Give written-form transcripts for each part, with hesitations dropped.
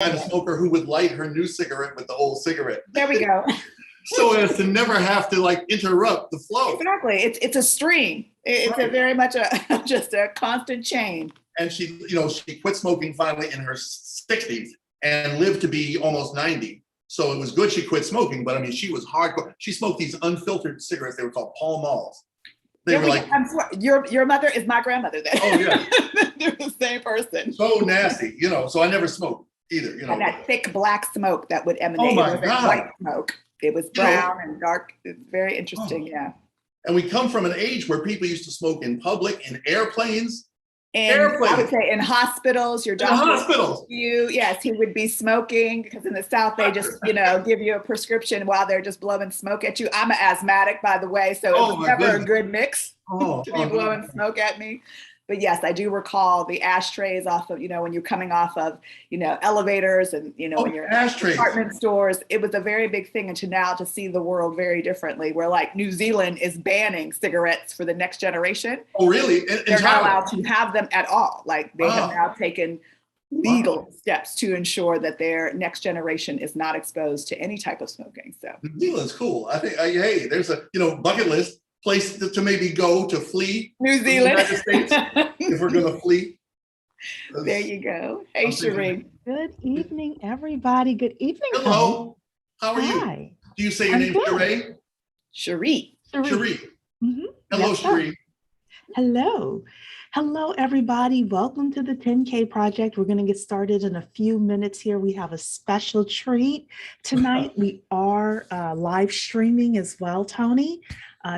kind of smoker who would light her new cigarette with the old cigarette. There we go. So as to never have to like interrupt the flow. Exactly. It's a stream. It's right. A very much just a constant chain. And she quit smoking finally in her 60s and lived to be almost 90. So it was good she quit smoking, but I mean, she was hardcore. She smoked these unfiltered cigarettes. They were called Pall Malls. They were like, your mother is my grandmother then. Oh yeah. They're the same person. So nasty, so I never smoked either, And that thick black smoke that would emanate. Oh my God. White smoke. It was brown and dark. It's very interesting, yeah. And we come from an age where people used to smoke in public, in airplanes. I would say in hospitals, your doctor. In hospitals. Yes, he would be smoking because in the South, they just, give you a prescription while they're just blowing smoke at you. I'm an asthmatic, by the way, so it was never a good mix to be blowing smoke at me. But yes, I do recall the ashtrays off of, when you're coming off of, elevators and, when you're in department stores, it was a very big thing. And to see the world very differently, where like New Zealand is banning cigarettes for the next generation. Oh, really? They're not allowed to have them at all. Like they have now taken legal steps to ensure that their next generation is not exposed to any type of smoking. So New Zealand's cool. I think, hey, there's a, bucket list. Place to maybe go to flee New Zealand, United States, if we're going to flee. There you go. Hey, Cherie. Good evening, everybody. Good evening. Hello. How are you? Hi. Do you say your name Cherie? Cherie. Cherie. Mm-hmm. Hello, yes, Cherie. Hello. Hello, everybody. Welcome to the 10K Project. We're going to get started in a few minutes here. We have a special treat tonight. We are live streaming as well, Tony.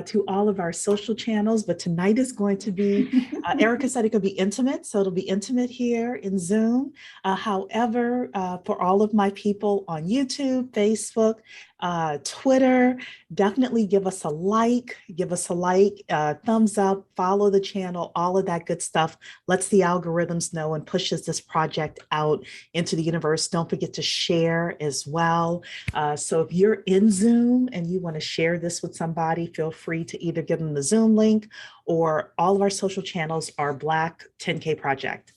To all of our social channels, but tonight is going to be, Erika said it could be intimate, so it'll be intimate here in Zoom. However, for all of my people on YouTube, Facebook, Twitter, definitely give us a like, thumbs up, follow the channel, all of that good stuff. Lets the algorithms know and pushes this project out into the universe. Don't forget to share as well. So if you're in Zoom and you want to share this with somebody, feel free to either give them the Zoom link, or all of our social channels are Black 10K Project.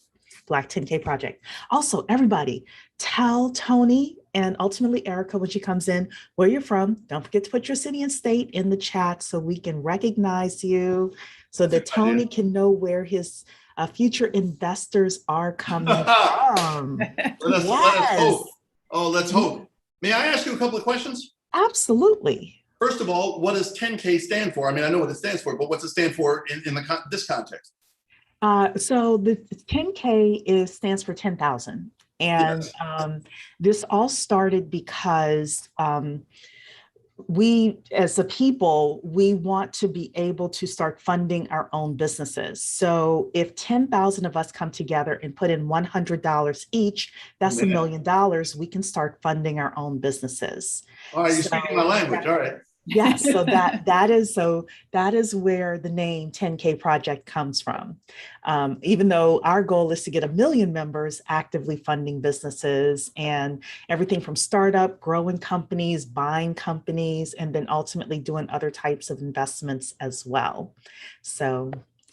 Black 10K Project. Also, everybody, tell Tony and ultimately Erika when she comes in where you're from. Don't forget to put your city and state in the chat so we can recognize you, so that Tony can know where his future investors are coming from. Let us hope. Oh, let's hope. May I ask you a couple of questions? Absolutely. First of all, what does 10K stand for? I mean, I know what it stands for, but what's it stand for in this context? So the 10K stands for 10,000. And yes. This all started because we, as a people, we want to be able to start funding our own businesses. So if 10,000 of us come together and put in $100 each, that's $1 million. We can start funding our own businesses. All right, you're speaking my language. All right. Yes, so that is where the name 10K Project comes from. Even though our goal is to get 1 million members actively funding businesses, and everything from startup, growing companies, buying companies, and then ultimately doing other types of investments as well. So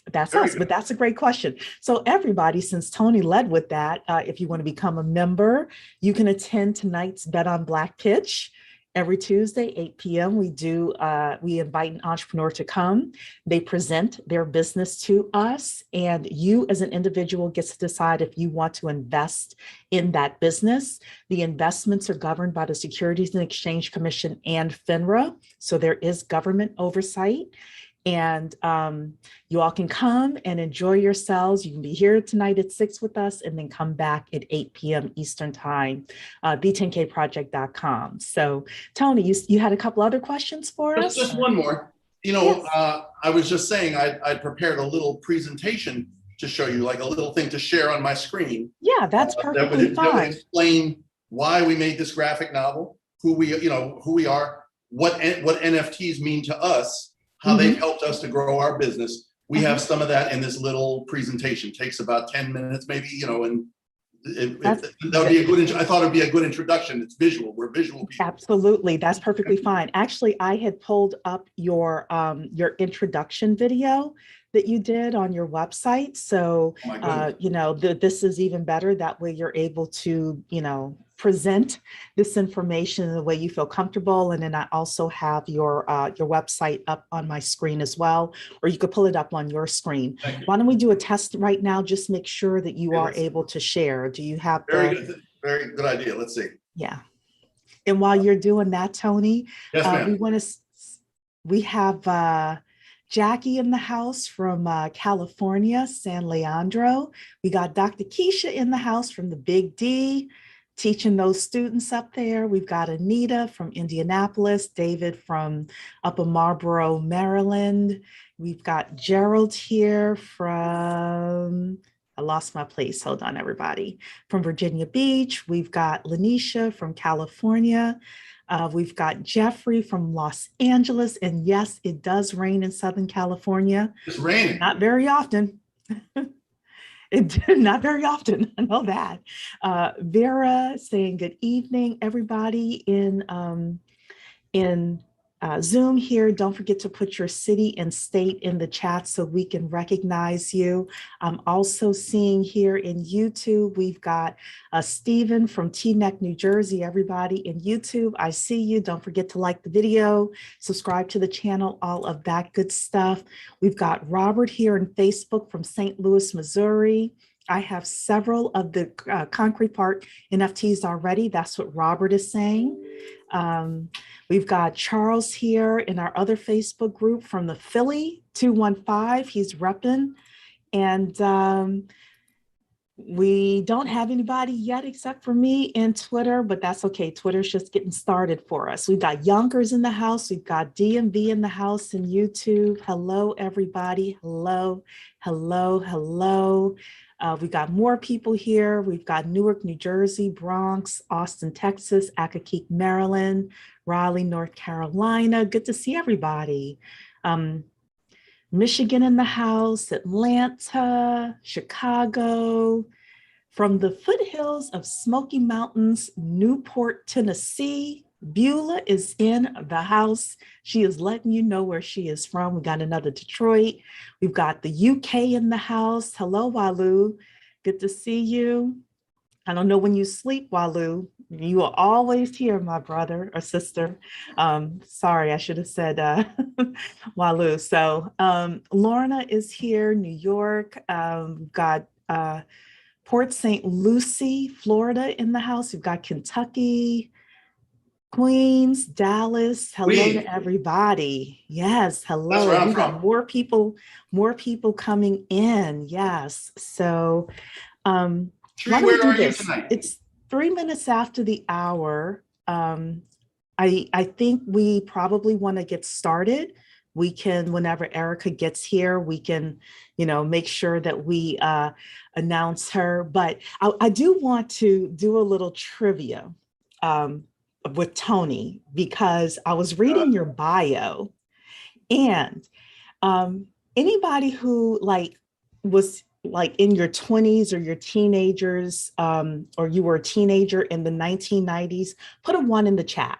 that's us, but that's a great question. So everybody, since Tony led with that, if you want to become a member, you can attend tonight's Bet on Black pitch. Every Tuesday, 8 p.m., we invite an entrepreneur to come. They present their business to us, and you as an individual gets to decide if you want to invest in that business. The investments are governed by the Securities and Exchange Commission and FINRA, so there is government oversight. And you all can come and enjoy yourselves. You can be here tonight at 6 with us and then come back at 8 p.m. Eastern time, the10kproject.com. So Tony, you had a couple other questions for us? Just one more. Yes. I was just saying I prepared a little presentation to show you, like a little thing to share on my screen. Yeah, that's perfectly fine. That would explain why we made this graphic novel, who we are, what NFTs mean to us, how they've helped us to grow our business. We have some of that in this little presentation. Takes about 10 minutes, maybe, and that would be a good, I thought it'd be a good introduction. It's visual. We're visual people. Absolutely. That's perfectly fine. Actually, I had pulled up your introduction video that you did on your website. So, Oh my goodness. you know, this is even better. That way you're able to, you know, present this information in the way you feel comfortable. And then I also have your website up on my screen as well, or you could pull it up on your screen. Thank you. Why don't we do a test right now? Just make sure that you are able to share. Do you have very good idea. Let's see. Yeah. And while you're doing that, Tony, Yes, ma'am. we have Jackie in the house from California, San Leandro. We got Dr. Keisha in the house from the Big D, teaching those students up there. We've got Anita from Indianapolis, David from Upper Marlboro, Maryland. We've got Gerald here from, I lost my place. Hold on, everybody. From Virginia Beach. We've got Lanisha from California. We've got Jeffrey from Los Angeles. And yes, it does rain in Southern California. It's raining. Not very often. Not very often, I know that. Vera saying good evening, everybody in Zoom here. Don't forget to put your city and state in the chat so we can recognize you. I'm also seeing here in YouTube, we've got Stephen from Teaneck, New Jersey. Everybody in YouTube, I see you. Don't forget to like the video, subscribe to the channel, all of that good stuff. We've got Robert here in Facebook from St. Louis, Missouri. I have several of the Concrete Park NFTs already. That's what Robert is saying. We've got Charles here in our other Facebook group from the Philly 215. He's repping. And we don't have anybody yet except for me in Twitter, but that's okay. Twitter's just getting started for us. We've got Yonkers in the house. We've got DMV in the house and YouTube. Hello, everybody. Hello, hello, hello. We've got more people here. We've got Newark, New Jersey, Bronx, Austin, Texas, Accokeek, Maryland, Raleigh, North Carolina. Good to see everybody. Michigan in the house, Atlanta, Chicago, from the foothills of Smoky Mountains, Newport, Tennessee. Beulah is in the house. She is letting you know where she is from. We got another Detroit. We've got the UK in the house. Hello, Walu. Good to see you. I don't know when you sleep, Walu. You are always here, my brother or sister. Sorry, I should have said Walu. So Lorna is here, New York. We've got Port St. Lucie, Florida in the house. We've got Kentucky, Queens, Dallas. Hello to everybody. Yes, hello. We got more people coming in. Yes. So why don't we do this? It's 3 minutes after the hour. I think we probably want to get started. We can, whenever Erika gets here, we can, you know, make sure that we announce her. But I do want to do a little trivia with Tony, because I was reading your bio, and anybody who was in your 20s or your teenagers, or you were a teenager in the 1990s, put a 1 in the chat.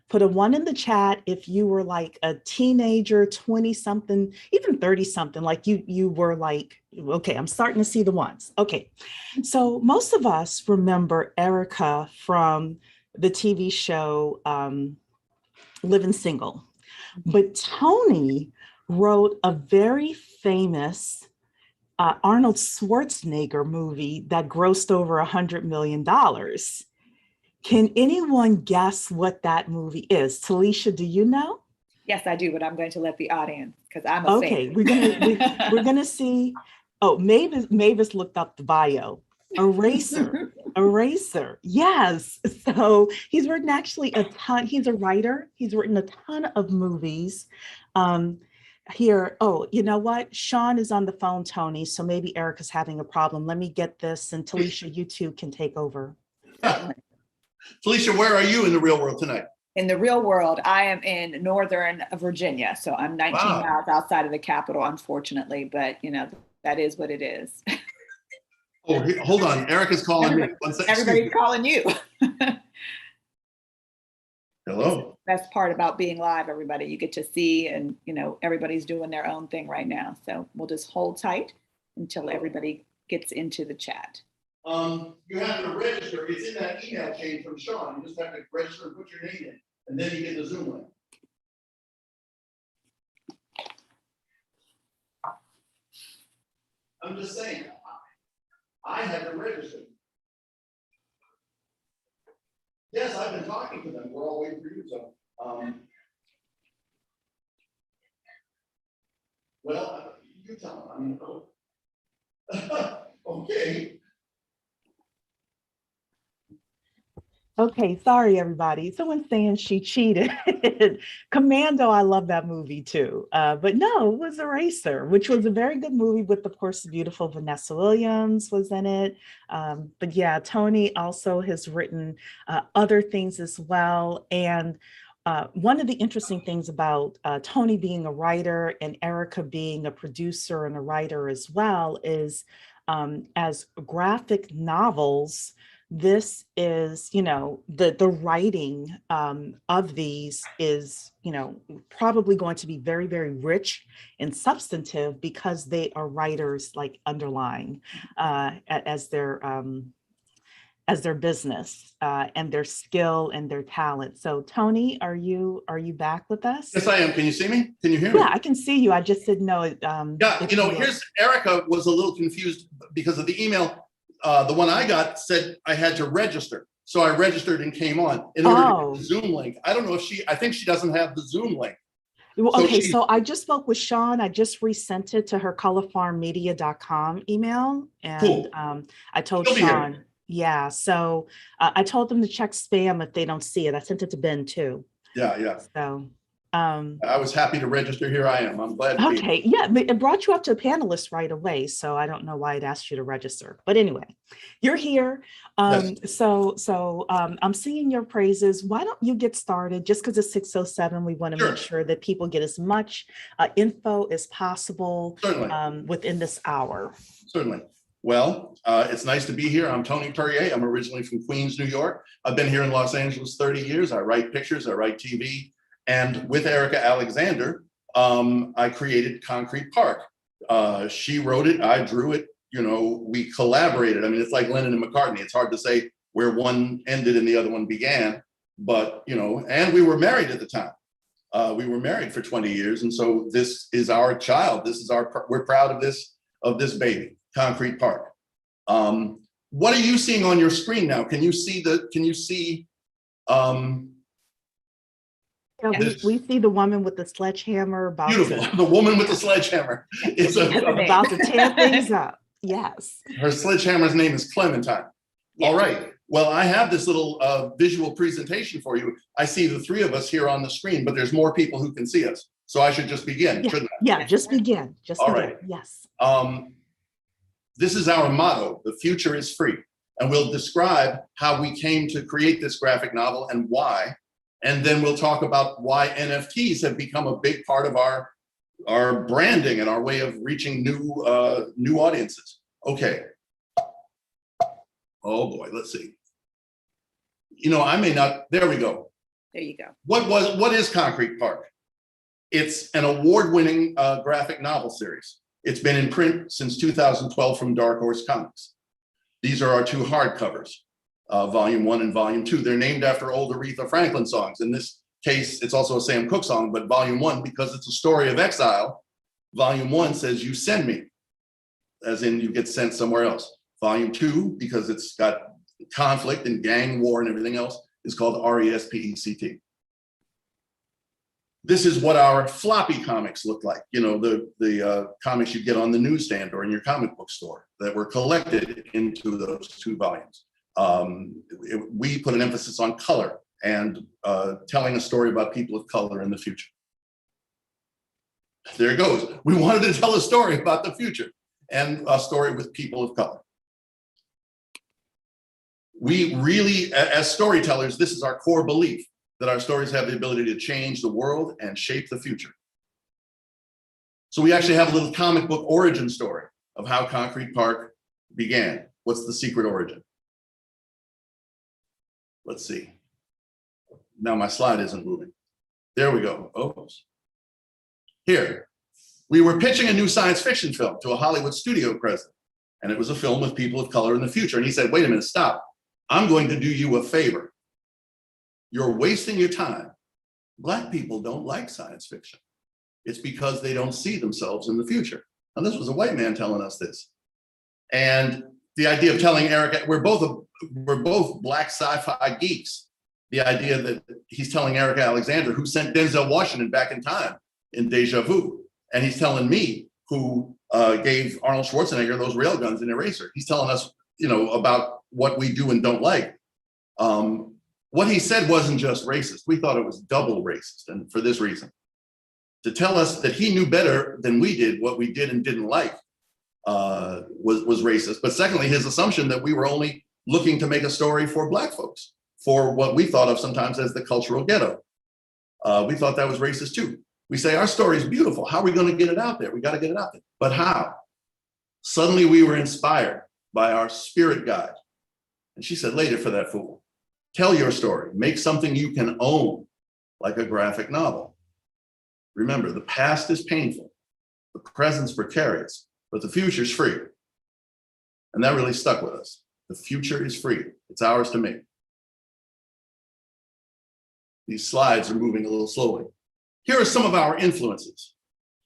Put a 1 in the chat if you were like a teenager, 20 something, even 30 something, like you were like, okay, I'm starting to see the ones. Okay, so most of us remember Erika from the TV show Living Single, but Tony wrote a very famous Arnold Schwarzenegger movie that grossed over $100 million. Can anyone guess what that movie is? Talisha, do you know? Yes, I do, but I'm going to let the audience, because I'm a okay. fan. We're gonna see. Oh, Mavis looked up the bio. Eraser. Eraser. Yes. So he's written actually a ton. He's a writer. He's written a ton of movies. Here, oh, you know what? Sean is on the phone, Tony. So maybe Erika's having a problem. Let me get this, and Talisha, you two can take over. Talisha, where are you in the real world tonight? In the real world, I am in Northern Virginia. So I'm 19 miles outside of the capital, unfortunately, but you know, that is what it is. Oh, hold on. Erika's calling me. Everybody's calling you. Hello. Best part about being live, everybody. You get to see, and everybody's doing their own thing right now. So we'll just hold tight until everybody gets into the chat. You have to register. It's in that email chain from Sean. You just have to register and put your name in, and then you get the Zoom link. I'm just saying, I had to register. Yes, I've been talking to them. We're all waiting for you. So, well, you tell them. Okay. Okay, sorry everybody. Someone's saying she cheated. Commando, I love that movie too. But no, it was Eraser, which was a very good movie with, of course, the beautiful Vanessa Williams was in it. But yeah, Tony also has written other things as well. And one of the interesting things about Tony being a writer and Erika being a producer and a writer as well is as graphic novels, this is, the writing of these is, probably going to be very, very rich and substantive because they are writers like underlying as their business and their skill and their talent. So Tony, are you back with us? Yes, I am. Can you see me? Can you hear me? Yeah, I can see you. I just didn't know. Yeah, here's Erika was a little confused because of the email. The one I got said I had to register. So I registered and came on in order to get the Zoom link. I don't know if I think she doesn't have the Zoom link. Well, okay, so I just spoke with Sean. I just resent it to her colorfarmmedia.com email. And cool. I told Sean, yeah. So I told them to check spam if they don't see it. I sent it to Ben too. Yeah. So I was happy to register. Here I am. I'm glad. Okay, yeah, but it brought you up to a panelist right away. So I don't know why it asked you to register. But anyway, you're here. Yes. So I'm singing your praises. Why don't you get started? Just because it's 6:07, we want to make sure that people get as much info as possible within this hour. Certainly. Well, it's nice to be here. I'm Tony Puryear. I'm originally from Queens, New York. I've been here in Los Angeles 30 years. I write pictures, I write TV. And with Erika Alexander, I created Concrete Park. She wrote it, I drew it, we collaborated. I mean, it's like Lennon and McCartney. It's hard to say where one ended and the other one began, but, and we were married at the time. We were married for 20 years. And so this is our child. We're proud of this baby, Concrete Park. What are you seeing on your screen now? Can you see Yeah, we see the woman with the sledgehammer. Beautiful. The woman with the sledgehammer. It's about to tear things up. Yes. Her sledgehammer's name is Clementine. Yes. All right. Well, I have this little visual presentation for you. I see the three of us here on the screen, but there's more people who can see us. So I should just begin, shouldn't I? Yeah, just begin. All right. Yes. This is our motto. The future is free. And we'll describe how we came to create this graphic novel and why. And then we'll talk about why NFTs have become a big part of our branding and our way of reaching new audiences. Okay. Oh boy, let's see. I may not, there we go. There you go. What is Concrete Park? It's an award-winning graphic novel series. It's been in print since 2012 from Dark Horse Comics. These are our two hardcovers. Volume 1 and Volume 2. They're named after old Aretha Franklin songs. In this case, it's also a Sam Cooke song, but Volume 1, because it's a story of exile, Volume 1 says, "You send me," as in you get sent somewhere else. Volume 2, because it's got conflict and gang war and everything else, is called RESPECT. This is what our floppy comics look like. The comics you get on the newsstand or in your comic book store that were collected into those two volumes. We put an emphasis on color and telling a story about people of color in the future. There it goes. We wanted to tell a story about the future and a story with people of color. We really, as storytellers, this is our core belief, that our stories have the ability to change the world and shape the future. So we actually have a little comic book origin story of how Concrete Park began. What's the secret origin? Let's see. Now my slide isn't moving. There we go. Oops. Here, we were pitching a new science fiction film to a Hollywood studio president, and it was a film with people of color in the future. And he said, wait a minute, stop. I'm going to do you a favor. You're wasting your time. Black people don't like science fiction. It's because they don't see themselves in the future. And this was a white man telling us this. And the idea of telling Erika, we're both Black sci-fi geeks. The idea that he's telling Erika Alexander, who sent Denzel Washington back in time in Deja Vu. And he's telling me, who gave Arnold Schwarzenegger those railguns in Eraser. He's telling us, about what we do and don't like. What he said wasn't just racist. We thought it was double racist, and for this reason. To tell us that he knew better than we did what we did and didn't like was racist. But secondly, his assumption that we were only looking to make a story for Black folks, for what we thought of sometimes as the cultural ghetto. We thought that was racist too. We say, our story is beautiful. How are we going to get it out there? We got to get it out there. But how? Suddenly we were inspired by our spirit guide. And she said, later for that fool. Tell your story. Make something you can own, like a graphic novel. Remember, the past is painful, the present's precarious, but the future's free. And that really stuck with us. The future is free. It's ours to make. These slides are moving a little slowly. Here are some of our influences.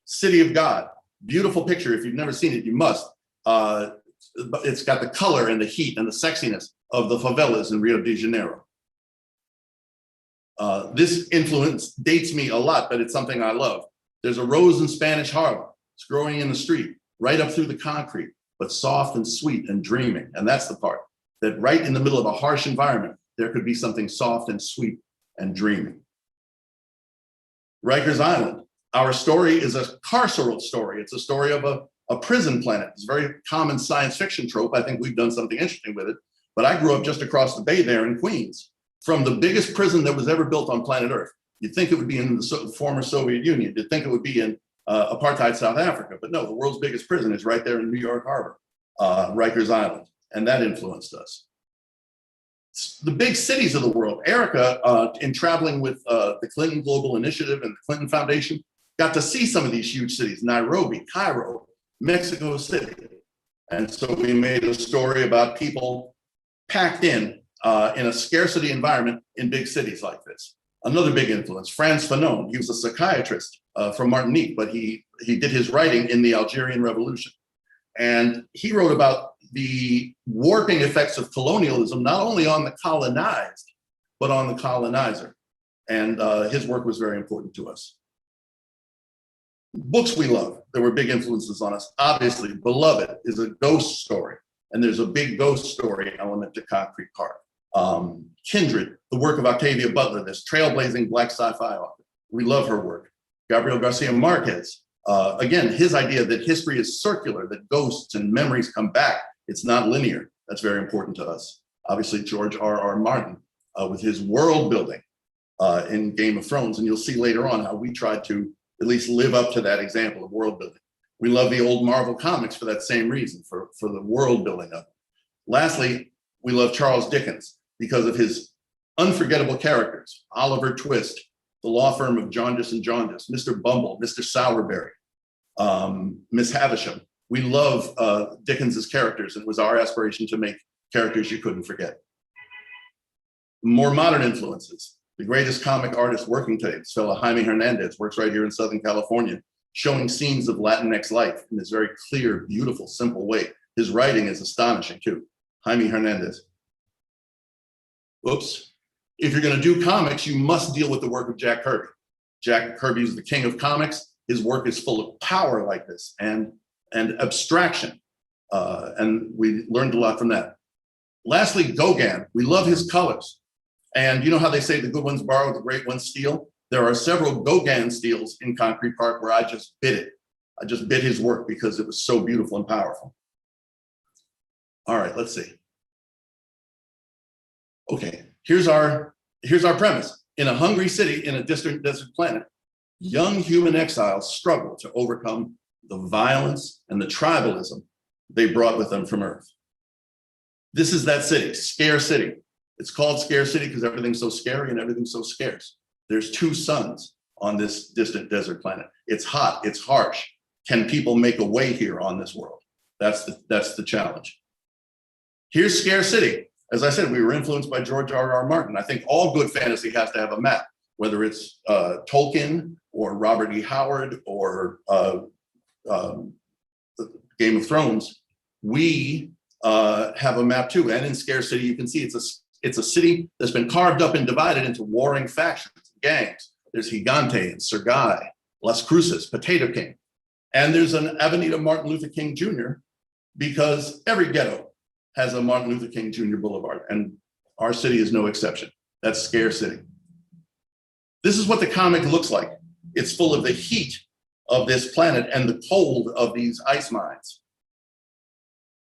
City of God, beautiful picture. If you've never seen it, you must. It's got the color and the heat and the sexiness of the favelas in Rio de Janeiro. This influence dates me a lot, but it's something I love. There's a rose in Spanish Harlem. It's growing in the street, right up through the concrete, but soft and sweet and dreaming. And that's the part, that right in the middle of a harsh environment, there could be something soft and sweet and dreaming. Rikers Island. Our story is a carceral story. It's a story of a prison planet. It's a very common science fiction trope. I think we've done something interesting with it. But I grew up just across the bay there in Queens, from the biggest prison that was ever built on planet Earth. You'd think it would be in the former Soviet Union. You'd think it would be in apartheid South Africa. But no, the world's biggest prison is right there in New York Harbor, Rikers Island. And that influenced us. The big cities of the world. Erika, in traveling with the Clinton Global Initiative and the Clinton Foundation, got to see some of these huge cities, Nairobi, Cairo, Mexico City. And so we made a story about people packed in a scarcity environment in big cities like this. Another big influence, Franz Fanon. He was a psychiatrist from Martinique, but he did his writing in the Algerian Revolution. And he wrote about the warping effects of colonialism, not only on the colonized, but on the colonizer. And his work was very important to us. Books we love, there were big influences on us. Obviously, Beloved is a ghost story, and there's a big ghost story element to Concrete Park. Kindred, the work of Octavia Butler, this trailblazing Black sci-fi author. We love her work. Gabriel Garcia Marquez, again, his idea that history is circular, that ghosts and memories come back. It's not linear. That's very important to us. Obviously, George R.R. Martin with his world building in Game of Thrones. And you'll see later on how we tried to at least live up to that example of world building. We love the old Marvel comics for that same reason, for the world building of it. Lastly, we love Charles Dickens because of his unforgettable characters. Oliver Twist, the law firm of Jaundice and Jaundice, Mr. Bumble, Mr. Sowerberry, Miss Havisham. We love Dickens's characters, and it was our aspiration to make characters you couldn't forget. More modern influences. The greatest comic artist working today, this fellow Jaime Hernandez, works right here in Southern California, showing scenes of Latinx life in this very clear, beautiful, simple way. His writing is astonishing too. Jaime Hernandez. Oops. If you're going to do comics, you must deal with the work of Jack Kirby. Jack Kirby is the king of comics. His work is full of power like this and abstraction. And we learned a lot from that. Lastly, Gauguin. We love his colors. And you know how they say the good ones borrow, the great ones steal? There are several Gauguin steals in Concrete Park where I just bit it. I just bit his work because it was so beautiful and powerful. All right, let's see. Okay, here's our premise. In a hungry city in a distant desert planet, young human exiles struggle to overcome the violence and the tribalism they brought with them from Earth. This is that city, Scarce City. It's called Scarce City because everything's so scary and everything's so scarce. There's 2 suns on this distant desert planet. It's hot, it's harsh. Can people make a way here on this world? That's the challenge. Here's Scarce City. As I said, we were influenced by George R.R. Martin. I think all good fantasy has to have a map, whether it's Tolkien or Robert E. Howard or Game of Thrones. We have a map too. And in Scarce City, you can see it's a city that's been carved up and divided into warring factions, gangs. There's Gigante and Sergai, Las Cruces, Potato King. And there's an Avenida Martin Luther King Jr. because every ghetto has a Martin Luther King Jr. Boulevard, and our city is no exception. That's Scarce City. This is what the comic looks like. It's full of the heat of this planet and the cold of these ice mines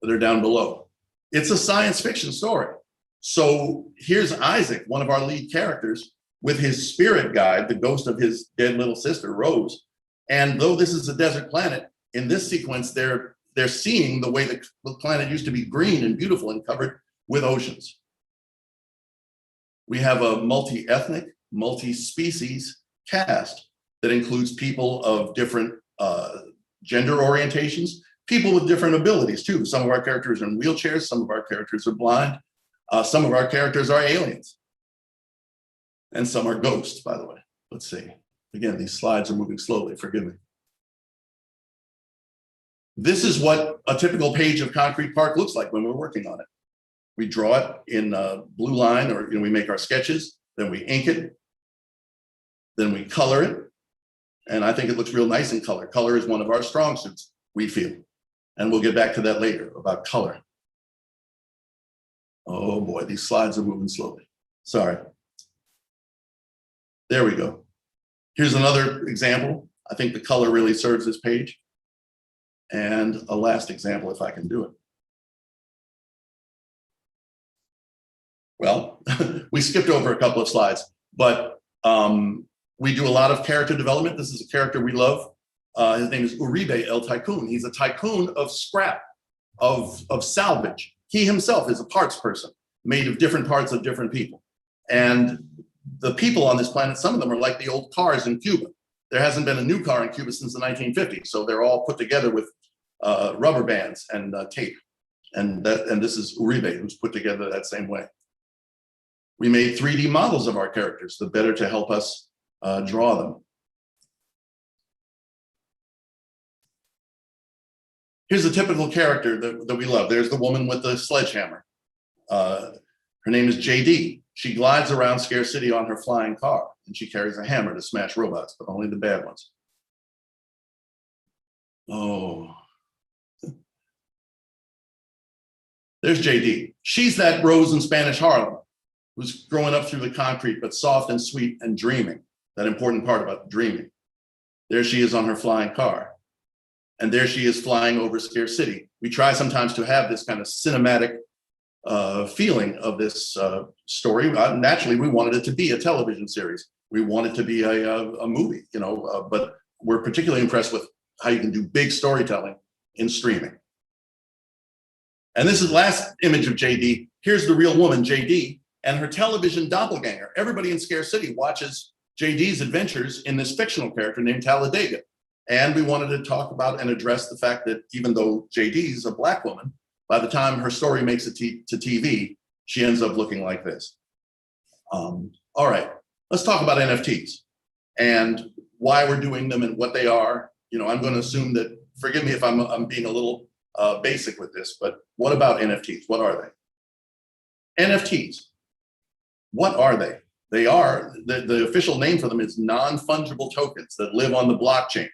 that are down below. It's a science fiction story. So here's Isaac, one of our lead characters, with his spirit guide, the ghost of his dead little sister, Rose. And though this is a desert planet, in this sequence, they're seeing the way the planet used to be green and beautiful and covered with oceans. We have a multi-ethnic, multi-species cast that includes people of different gender orientations, people with different abilities too. Some of our characters are in wheelchairs, some of our characters are blind, some of our characters are aliens, and some are ghosts, by the way. Let's see. Again, these slides are moving slowly, forgive me. This is what a typical page of Concrete Park looks like when we're working on it. We draw it in blue line, or we make our sketches, then we ink it, then we color it. And I think it looks real nice in color. Color is one of our strong suits, we feel. And we'll get back to that later about color. Oh boy, these slides are moving slowly. Sorry. There we go. Here's another example. I think the color really serves this page. And a last example, if I can do it. Well, we skipped over a couple of slides, but we do a lot of character development. This is a character we love. His name is Uribe El Tycoon. He's a tycoon of scrap, of salvage. He himself is a parts person, made of different parts of different people. And the people on this planet, some of them are like the old cars in Cuba. There hasn't been a new car in Cuba since the 1950s. So they're all put together with rubber bands and tape. And this is Uribe, who's put together that same way. We made 3D models of our characters, the better to help us draw them. Here's a typical character that we love. There's the woman with the sledgehammer. Her name is JD. She glides around Scarce City on her flying car, and she carries a hammer to smash robots, but only the bad ones. Oh. There's JD. She's that Rose in Spanish Harlem, who's growing up through the concrete, but soft and sweet and dreaming. That important part about dreaming. There she is on her flying car. And there she is flying over Scarce City. We try sometimes to have this kind of cinematic feeling of this story. Naturally, we wanted it to be a television series. We want it to be a movie, but we're particularly impressed with how you can do big storytelling in streaming. And this is the last image of JD. Here's the real woman, JD, and her television doppelganger. Everybody in Scarce City watches JD's adventures in this fictional character named Talladega. And we wanted to talk about and address the fact that even though JD is a Black woman, by the time her story makes it to TV, she ends up looking like this. All right, let's talk about NFTs and why we're doing them and what they are. I'm going to assume that, forgive me if I'm being a little basic with this, but what about NFTs? What are they? NFTs, what are they? They are, the official name for them is non-fungible tokens that live on the blockchain.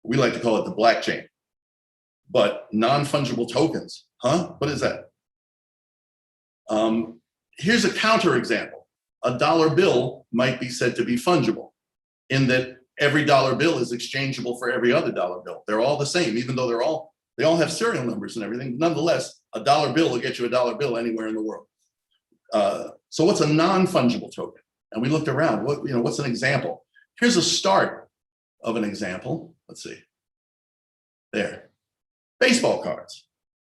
We like to call it the black chain, but non-fungible tokens, huh? What is that? Here's a counter example. A dollar bill might be said to be fungible in that every dollar bill is exchangeable for every other dollar bill. They're all the same, even though they all have serial numbers and everything. Nonetheless, a dollar bill will get you a dollar bill anywhere in the world. So what's a non-fungible token? And we looked around, what's an example? Here's a start of an example. Let's see. There. Baseball cards.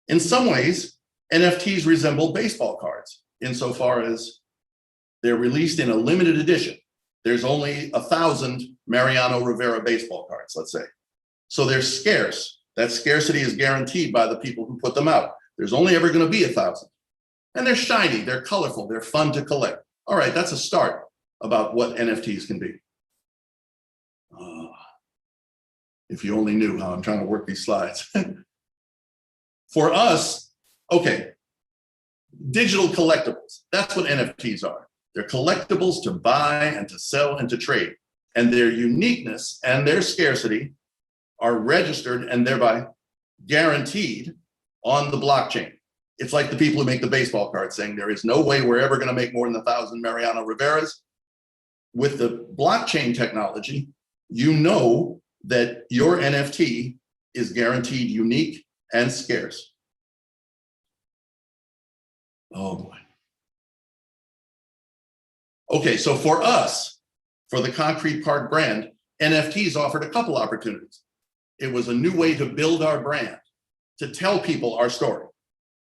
In some ways, NFTs resemble baseball cards. insofar as they're released in a limited edition. There's only 1,000 Mariano Rivera baseball cards, let's say. So they're scarce. That scarcity is guaranteed by the people who put them out. There's only ever going to be 1,000. And they're shiny, they're colorful, they're fun to collect. All right, that's a start about what NFTs can be. If you only knew how I'm trying to work these slides. For us, okay, digital collectibles, that's what NFTs are. They're collectibles to buy and to sell and to trade. And their uniqueness and their scarcity are registered and thereby guaranteed on the blockchain. It's like the people who make the baseball cards saying there is no way we're ever going to make more than 1,000 Mariano Riveras. With the blockchain technology, you know that your NFT is guaranteed unique and scarce. Oh boy. Okay, so for us, for the Concrete Park brand, NFTs offered a couple opportunities. It was a new way to build our brand, to tell people our story.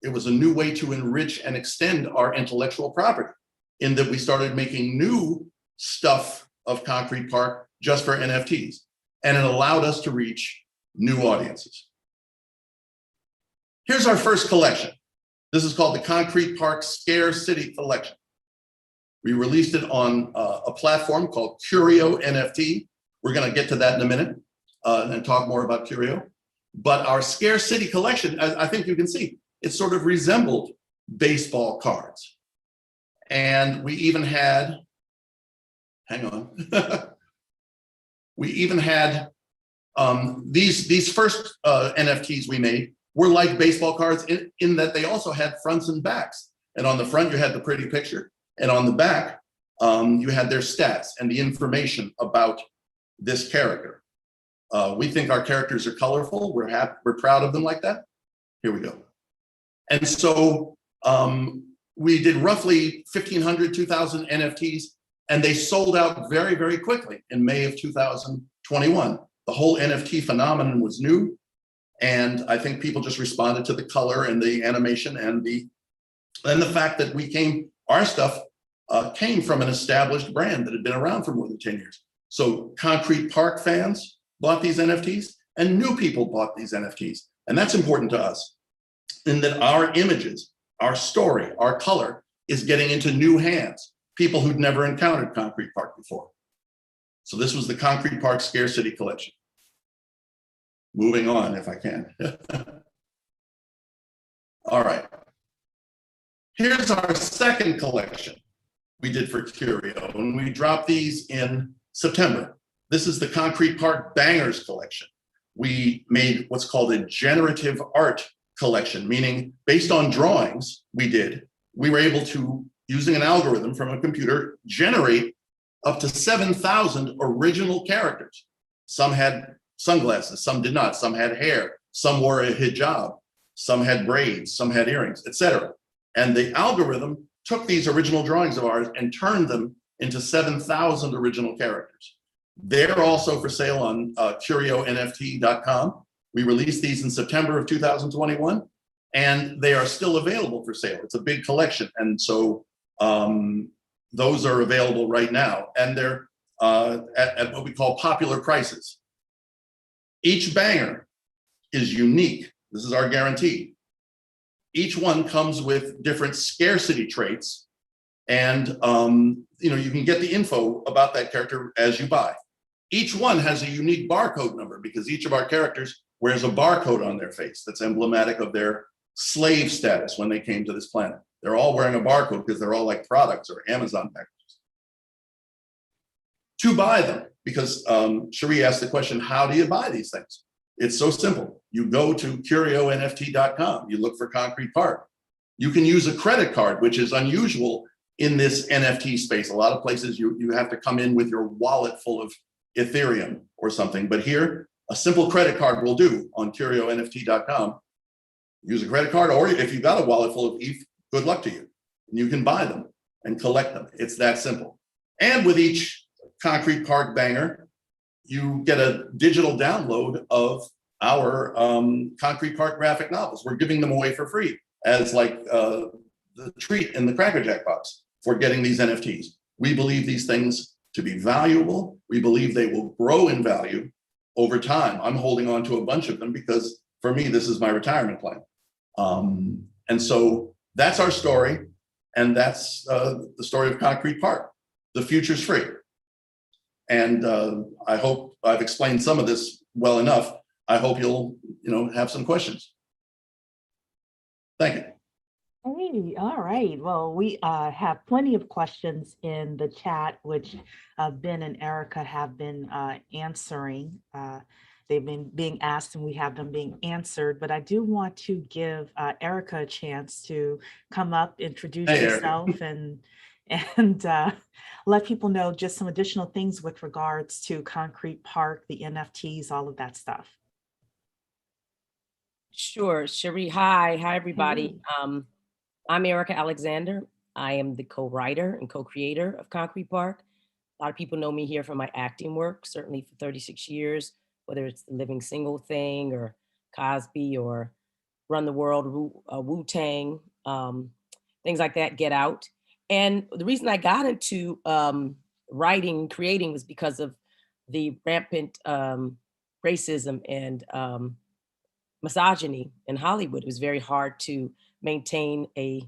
It was a new way to enrich and extend our intellectual property, in that we started making new stuff of Concrete Park just for NFTs. And it allowed us to reach new audiences. Here's our first collection. This is called the Concrete Park Scarce City Collection. We released it on a platform called Curio NFT. We're going to get to that in a minute and talk more about Curio. But our Scarce City collection, I think you can see, it sort of resembled baseball cards. And we even had, hang on, we even had these first NFTs we made were like baseball cards in that they also had fronts and backs. And on the front, you had the pretty picture. And on the back, you had their stats and the information about this character. We think our characters are colorful. We're proud of them like that. Here we go. And so we did roughly 1,500, 2,000 NFTs, and they sold out very, very quickly in May of 2021. The whole NFT phenomenon was new. And I think people just responded to the color and the animation and the fact that our stuff came from an established brand that had been around for more than 10 years. So Concrete Park fans bought these NFTs and new people bought these NFTs. And that's important to us in that our images, our story, our color is getting into new hands, people who'd never encountered Concrete Park before. So this was the Concrete Park Scarce City collection. Moving on, if I can. All right. Here's our second collection we did for Curio, and we dropped these in September. This is the Concrete Park Bangers collection. We made what's called a generative art collection, meaning based on drawings we were able to, using an algorithm from a computer, generate up to 7,000 original characters. Some had sunglasses, some did not, some had hair, some wore a hijab, some had braids, some had earrings, etc. And the algorithm took these original drawings of ours and turned them into 7,000 original characters. They're also for sale on CurioNFT.com. We released these in September of 2021, and they are still available for sale. It's a big collection, and so those are available right now, and they're at what we call popular prices. Each banger is unique. This is our guarantee. Each one comes with different scarcity traits, and you can get the info about that character as you buy. Each one has a unique barcode number because each of our characters wears a barcode on their face that's emblematic of their slave status when they came to this planet. They're all wearing a barcode because they're all like products or Amazon packages. To buy them, because Cherie asked the question, how do you buy these things? It's so simple. You go to CurioNFT.com, you look for Concrete Park. You can use a credit card, which is unusual in this NFT space. A lot of places you have to come in with your wallet full of Ethereum or something, but here, a simple credit card will do on CurioNFT.com. Use a credit card, or if you've got a wallet full of ETH, good luck to you. And you can buy them and collect them. It's that simple. And with each Concrete Park banger, you get a digital download of our Concrete Park graphic novels. We're giving them away for free as like the the treat in the Cracker Jack box for getting these NFTs. We believe these things to be valuable. We believe they will grow in value over time. I'm holding on to a bunch of them because for me, this is my retirement plan. And so that's our story. And that's the story of Concrete Park. The future's free. And I hope I've explained some of this well enough. I hope you'll, have some questions. Thank you. Hey, all right. Well, we have plenty of questions in the chat, which Ben and Erica have been answering. They've been being asked and we have them being answered, but I do want to give Erica a chance to come up, introduce yourself and let people know just some additional things with regards to Concrete Park, the NFTs, all of that stuff. Sure, Cherie. Hi, everybody. Hey. I'm Erika Alexander. I am the co-writer and co-creator of Concrete Park. A lot of people know me here for my acting work, certainly for 36 years, whether it's The Living Single Thing or Cosby or Run the World, Wu-Tang, things like that, Get Out. And the reason I got into writing, creating was because of the rampant racism and misogyny in Hollywood. It was very hard to maintain a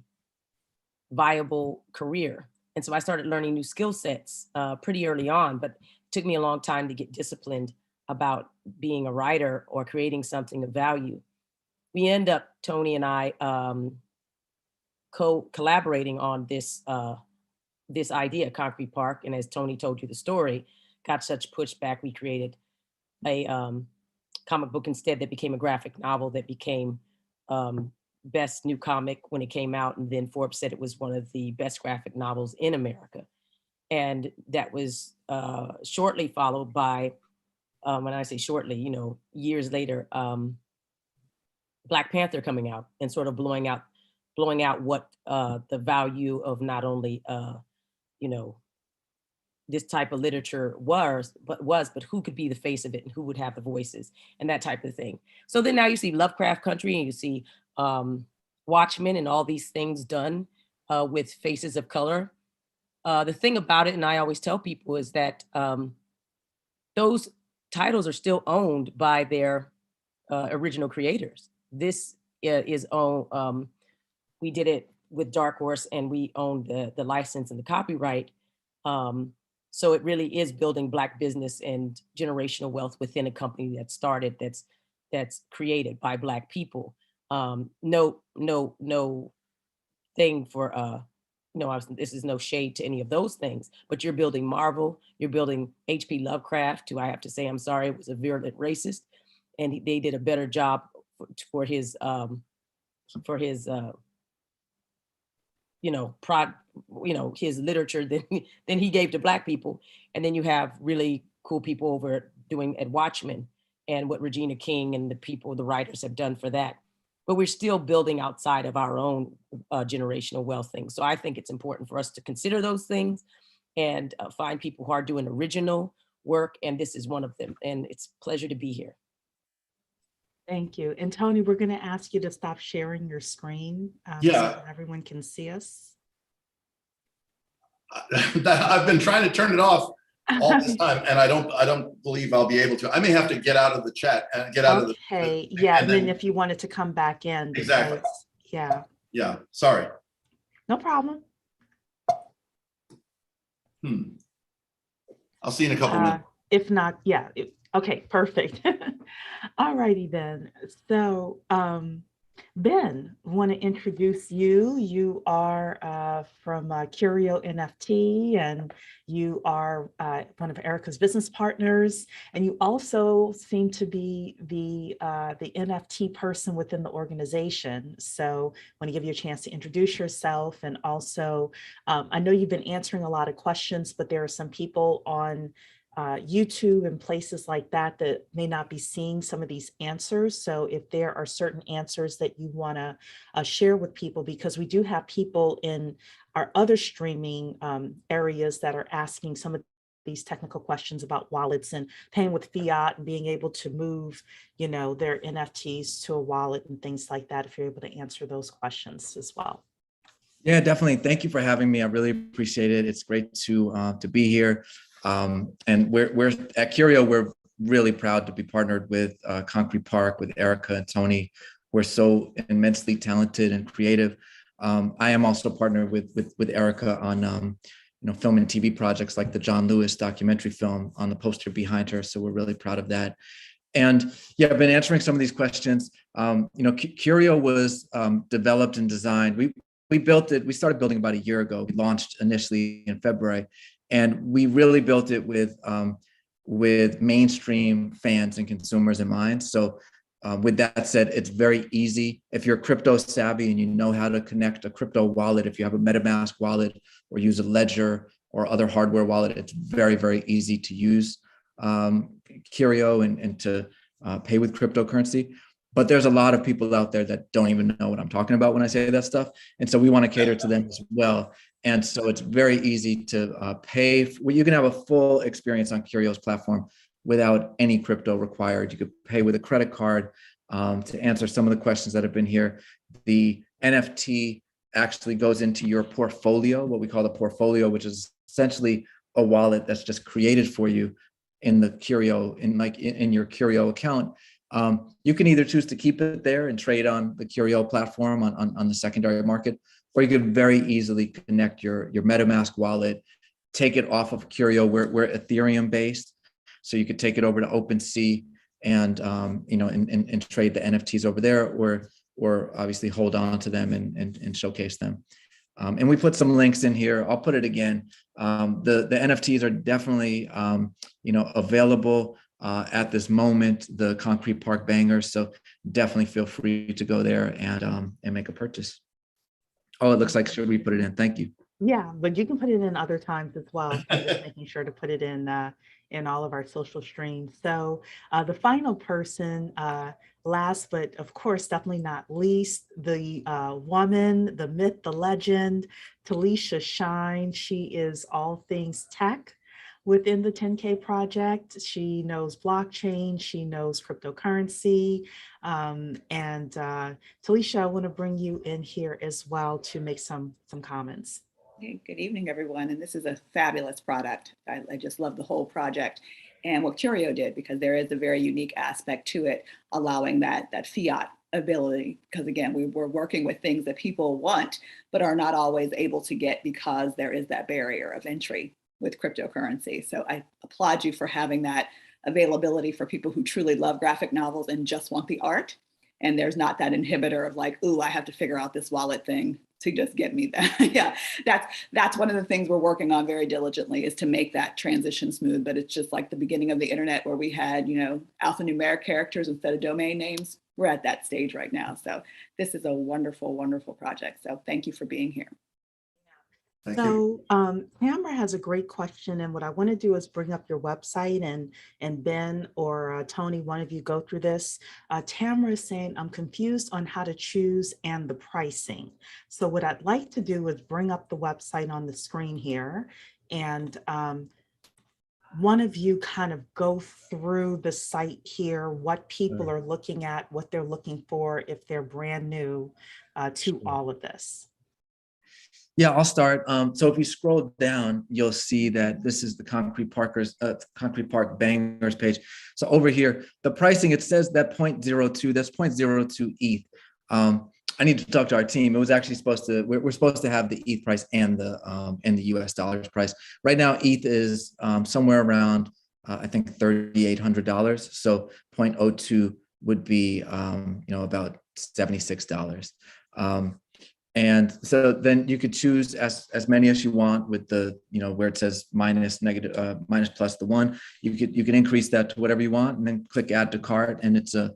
viable career. And so I started learning new skill sets pretty early on, but it took me a long time to get disciplined about being a writer or creating something of value. We end up, Tony and I, collaborating on this idea, Concrete Park. And as Tony told you the story, got such pushback, we created a comic book instead that became a graphic novel that became best new comic when it came out. And then Forbes said it was one of the best graphic novels in America. And that was shortly followed by, when I say shortly, years later, Black Panther coming out and sort of blowing out what the value of not only, this type of literature was, but who could be the face of it and who would have the voices and that type of thing. So then now you see Lovecraft Country and you see Watchmen and all these things done with faces of color. The thing about it, and I always tell people, is that those titles are still owned by their original creators. This is owned, we did it with Dark Horse and we own the license and the copyright. So it really is building Black business and generational wealth within a company that started, that's created by Black people. No thing for, this is no shade to any of those things, but you're building Marvel, you're building H.P. Lovecraft, who I have to say, I'm sorry, was a virulent racist. And they did a better job for his his literature than he gave to Black people. And then you have really cool people over doing at Watchmen and what Regina King and the writers have done for that. But we're still building outside of our own generational wealth things. So I think it's important for us to consider those things and find people who are doing original work. And this is one of them. And it's a pleasure to be here. Thank you. And Tony, we're going to ask you to stop sharing your screen so that everyone can see us. I've been trying to turn it off all this time, and I don't believe I'll be able to. I may have to get out of the chat and get out of the. Okay. Yeah. And then if you wanted to come back in. Exactly. Yeah. Yeah. Sorry. No problem. I'll see you in a couple minutes. If not, yeah. Okay, perfect. All righty then. So Ben, want to introduce you. You are from Curio NFT, and you are one of Erika's business partners. And you also seem to be the NFT person within the organization. So I want to give you a chance to introduce yourself. And also, I know you've been answering a lot of questions, but there are some people on YouTube and places like that may not be seeing some of these answers. So if there are certain answers that you want to share with people, because we do have people in our other streaming areas that are asking some of these technical questions about wallets and paying with fiat and being able to move, their NFTs to a wallet and things like that, if you're able to answer those questions as well. Yeah, definitely. Thank you for having me. I really appreciate it. It's great to be here. And we're at Curio. We're really proud to be partnered with Concrete Park, with Erika and Tony. We're so immensely talented and creative. I am also partnered with Erika on film and TV projects like the John Lewis documentary film on the poster behind her. So we're really proud of that. And yeah, I've been answering some of these questions. Curio was developed and designed. We built it. We started building about a year ago. We launched initially in February, and we really built it with mainstream fans and consumers in mind. So with that said, it's very easy. If you're crypto savvy and you know how to connect a crypto wallet, if you have a MetaMask wallet or use a Ledger or other hardware wallet, it's very, very easy to use Curio and to pay with cryptocurrency. But there's a lot of people out there that don't even know what I'm talking about when I say that stuff. And so we want to cater to them as well. And so it's very easy to pay. You can have a full experience on Curio's platform without any crypto required. You could pay with a credit card. To answer some of the questions that have been here, the NFT actually goes into your portfolio, what we call the portfolio, which is essentially a wallet that's just created for you in the Curio, in your Curio account. You can either choose to keep it there and trade on the Curio platform on the secondary market, or you could very easily connect your MetaMask wallet, take it off of Curio. We're Ethereum based, so you could take it over to OpenSea and and trade the NFTs over there, or obviously hold on to them and showcase them. And we put some links in here. I'll put it again. The NFTs are definitely available at this moment, the Concrete Park bangers. So definitely feel free to go there and make a purchase. Oh, it looks like, should we put it in? Thank you. Yeah, but you can put it in other times as well. So just making sure to put it in all of our social streams. So the final person, last but of course definitely not least, the woman, the myth, the legend, Talisha Shine. She is all things tech within the 10K project. She knows blockchain, she knows cryptocurrency. And Talisha, I want to bring you in here as well to make some comments. Hey, good evening, everyone. And this is a fabulous product. I just love the whole project and what Curio did, because there is a very unique aspect to it, allowing that fiat ability. Because again, we're working with things that people want, but are not always able to get because there is that barrier of entry with cryptocurrency. So I applaud you for having that availability for people who truly love graphic novels and just want the art. And there's not that inhibitor of like, ooh, I have to figure out this wallet thing to just get me that. Yeah, that's one of the things we're working on very diligently, is to make that transition smooth. But it's just like the beginning of the internet where we had, alphanumeric characters instead of domain names. We're at that stage right now. So this is a wonderful, wonderful project. So thank you for being here. So Tamara has a great question, and what I want to do is bring up your website and Ben or Tony, one of you go through this. Tamara is saying, I'm confused on how to choose and the pricing. So what I'd like to do is bring up the website on the screen here, and one of you kind of go through the site here, what people are looking at, what they're looking for if they're brand new to all of this. Yeah, I'll start. So if you scroll down, you'll see that this is the Concrete Park bangers page. So over here, the pricing, it says that 0.02, that's 0.02 ETH. I need to talk to our team. It was actually we're supposed to have the ETH price and the US dollars price. Right now, ETH is somewhere around, I think $3,800. So 0.02 would be, about $76. And so then you could choose as many as you want with the, where it says minus plus the one, you can increase that to whatever you want and then click add to cart, and it's a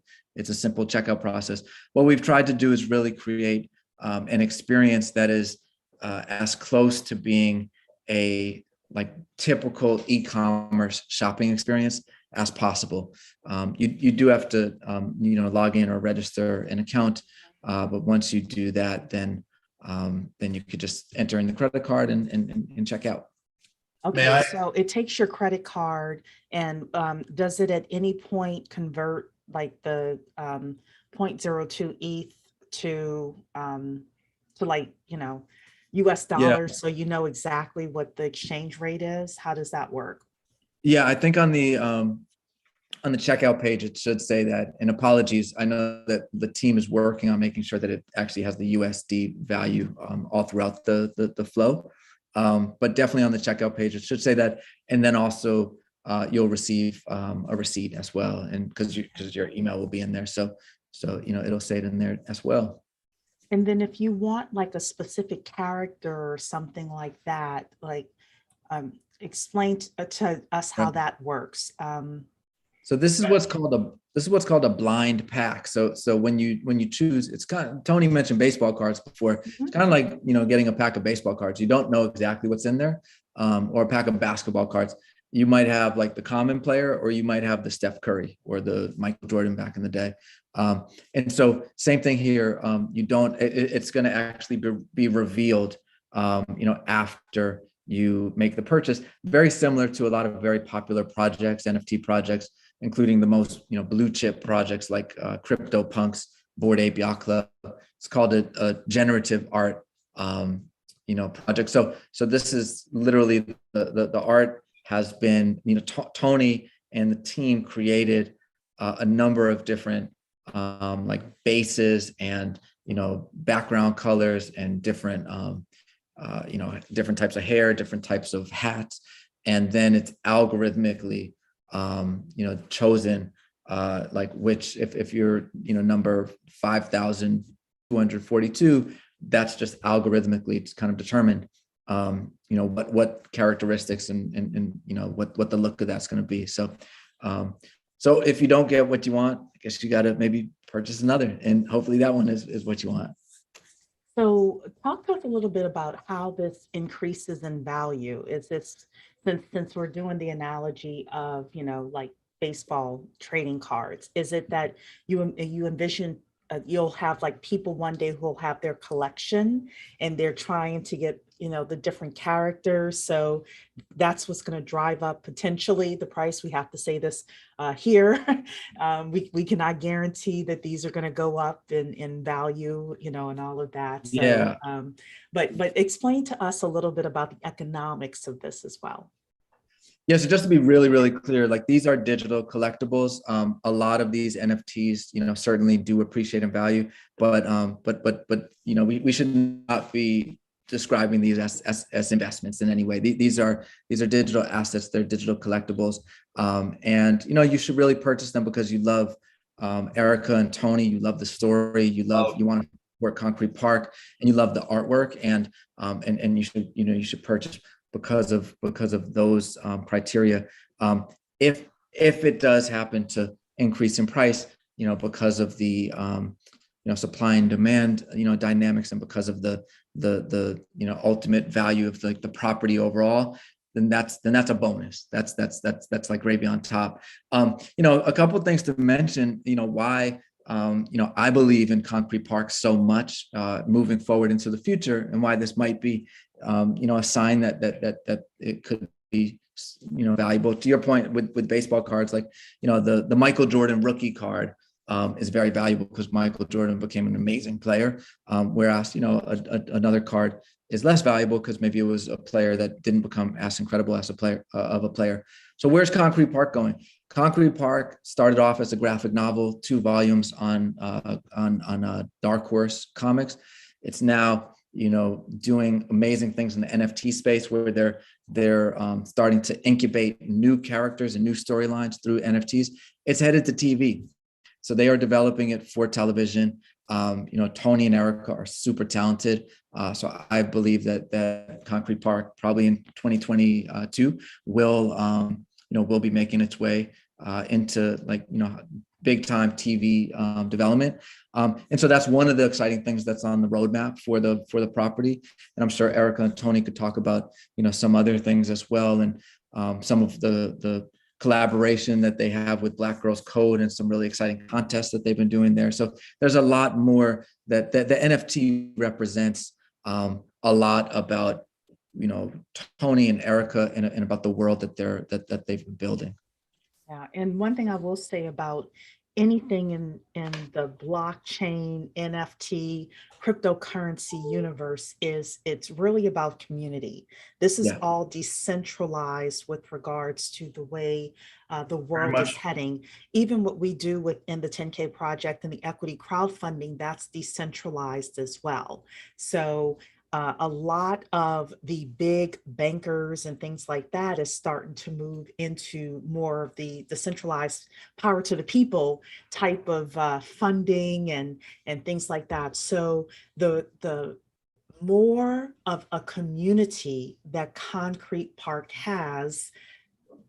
simple checkout process. What we've tried to do is really create an experience that is as close to being a typical e-commerce shopping experience as possible. You do have to log in or register an account. But once you do that, then you could just enter in the credit card and check out. Okay, so it takes your credit card, and does it at any point convert like the 0.02 ETH to US Yeah. dollars, so you know exactly what the exchange rate is? How does that work? Yeah, I think on the checkout page, it should say that, and apologies, I know that the team is working on making sure that it actually has the USD value all throughout the flow. But definitely on the checkout page, it should say that. And then also you'll receive a receipt as well. And because your email will be in there. So, it'll say it in there as well. And then if you want like a specific character or something like that, like explain to us how that works. So this is what's called a blind pack. So when you choose, it's kind of, Tony mentioned baseball cards before. It's kind of like, getting a pack of baseball cards. You don't know exactly what's in there, or a pack of basketball cards. You might have like the common player, or you might have the Steph Curry or the Michael Jordan back in the day. And so same thing here. It's going to actually be revealed, after you make the purchase. Very similar to a lot of very popular projects, NFT projects, including the most blue chip projects like CryptoPunks, Bored Ape Yacht Club. It's called a generative art project. So this is literally the art has been, Tony and the team created a number of different like bases and background colors and different different types of hair, different types of hats, and then it's algorithmically chosen like which, if you're number 5,242, that's just algorithmically it's kind of determined what characteristics and what the look of that's going to be. So if you don't get what you want, I guess you got to maybe purchase another, and hopefully that one is what you want. So talk to us a little bit about how this increases in value. Is this, since we're doing the analogy of, like baseball trading cards, is it that you envision you'll have like people one day who'll have their collection and they're trying to get, the different characters. So that's what's going to drive up potentially the price. We have to say this here. We cannot guarantee that these are going to go up in value, and all of that. So, yeah. But explain to us a little bit about the economics of this as well. Yeah, so just to be really, really clear, like these are digital collectibles. A lot of these NFTs, certainly do appreciate in value, but we should not be describing these as investments in any way. These are digital assets. They're digital collectibles, and you should really purchase them because you love Erika and Tony. You love the story. You want to support Concrete Park, and you love the artwork, and you should purchase because of those criteria. If it does happen to increase in price, because of the supply and demand dynamics, and because of the ultimate value of the property overall, then that's a bonus. That's like gravy on top. A couple of things to mention. Why I believe in Concrete Park so much moving forward into the future, and why this might be a sign that it could be valuable. To your point with baseball cards, like the Michael Jordan rookie card is very valuable because Michael Jordan became an amazing player, whereas another card is less valuable because maybe it was a player that didn't become as incredible as a player. So where's Concrete Park going? Concrete Park started off as a graphic novel, 2 volumes on Dark Horse Comics. It's now doing amazing things in the NFT space, where they're starting to incubate new characters and new storylines through NFTs. It's headed to TV, so they are developing it for television. Tony and Erika are super talented, so I believe that Concrete Park probably in 2022 will be making its way into big time TV development. And so that's one of the exciting things that's on the roadmap for the property. And I'm sure Erika and Tony could talk about, some other things as well. And some of the collaboration that they have with Black Girls Code, and some really exciting contests that they've been doing there. So there's a lot more that the NFT represents, a lot about, Tony and Erika and about the world that they've been building. Yeah, and one thing I will say about anything in the blockchain, NFT, cryptocurrency universe is it's really about community. This is Yeah. all decentralized with regards to the way the Very world is much. heading. Even what we do within the 10K project and the equity crowdfunding, that's decentralized as well. So a lot of the big bankers and things like that is starting to move into more of the decentralized power to the people type of funding and things like that. So the more of a community that Concrete Park has,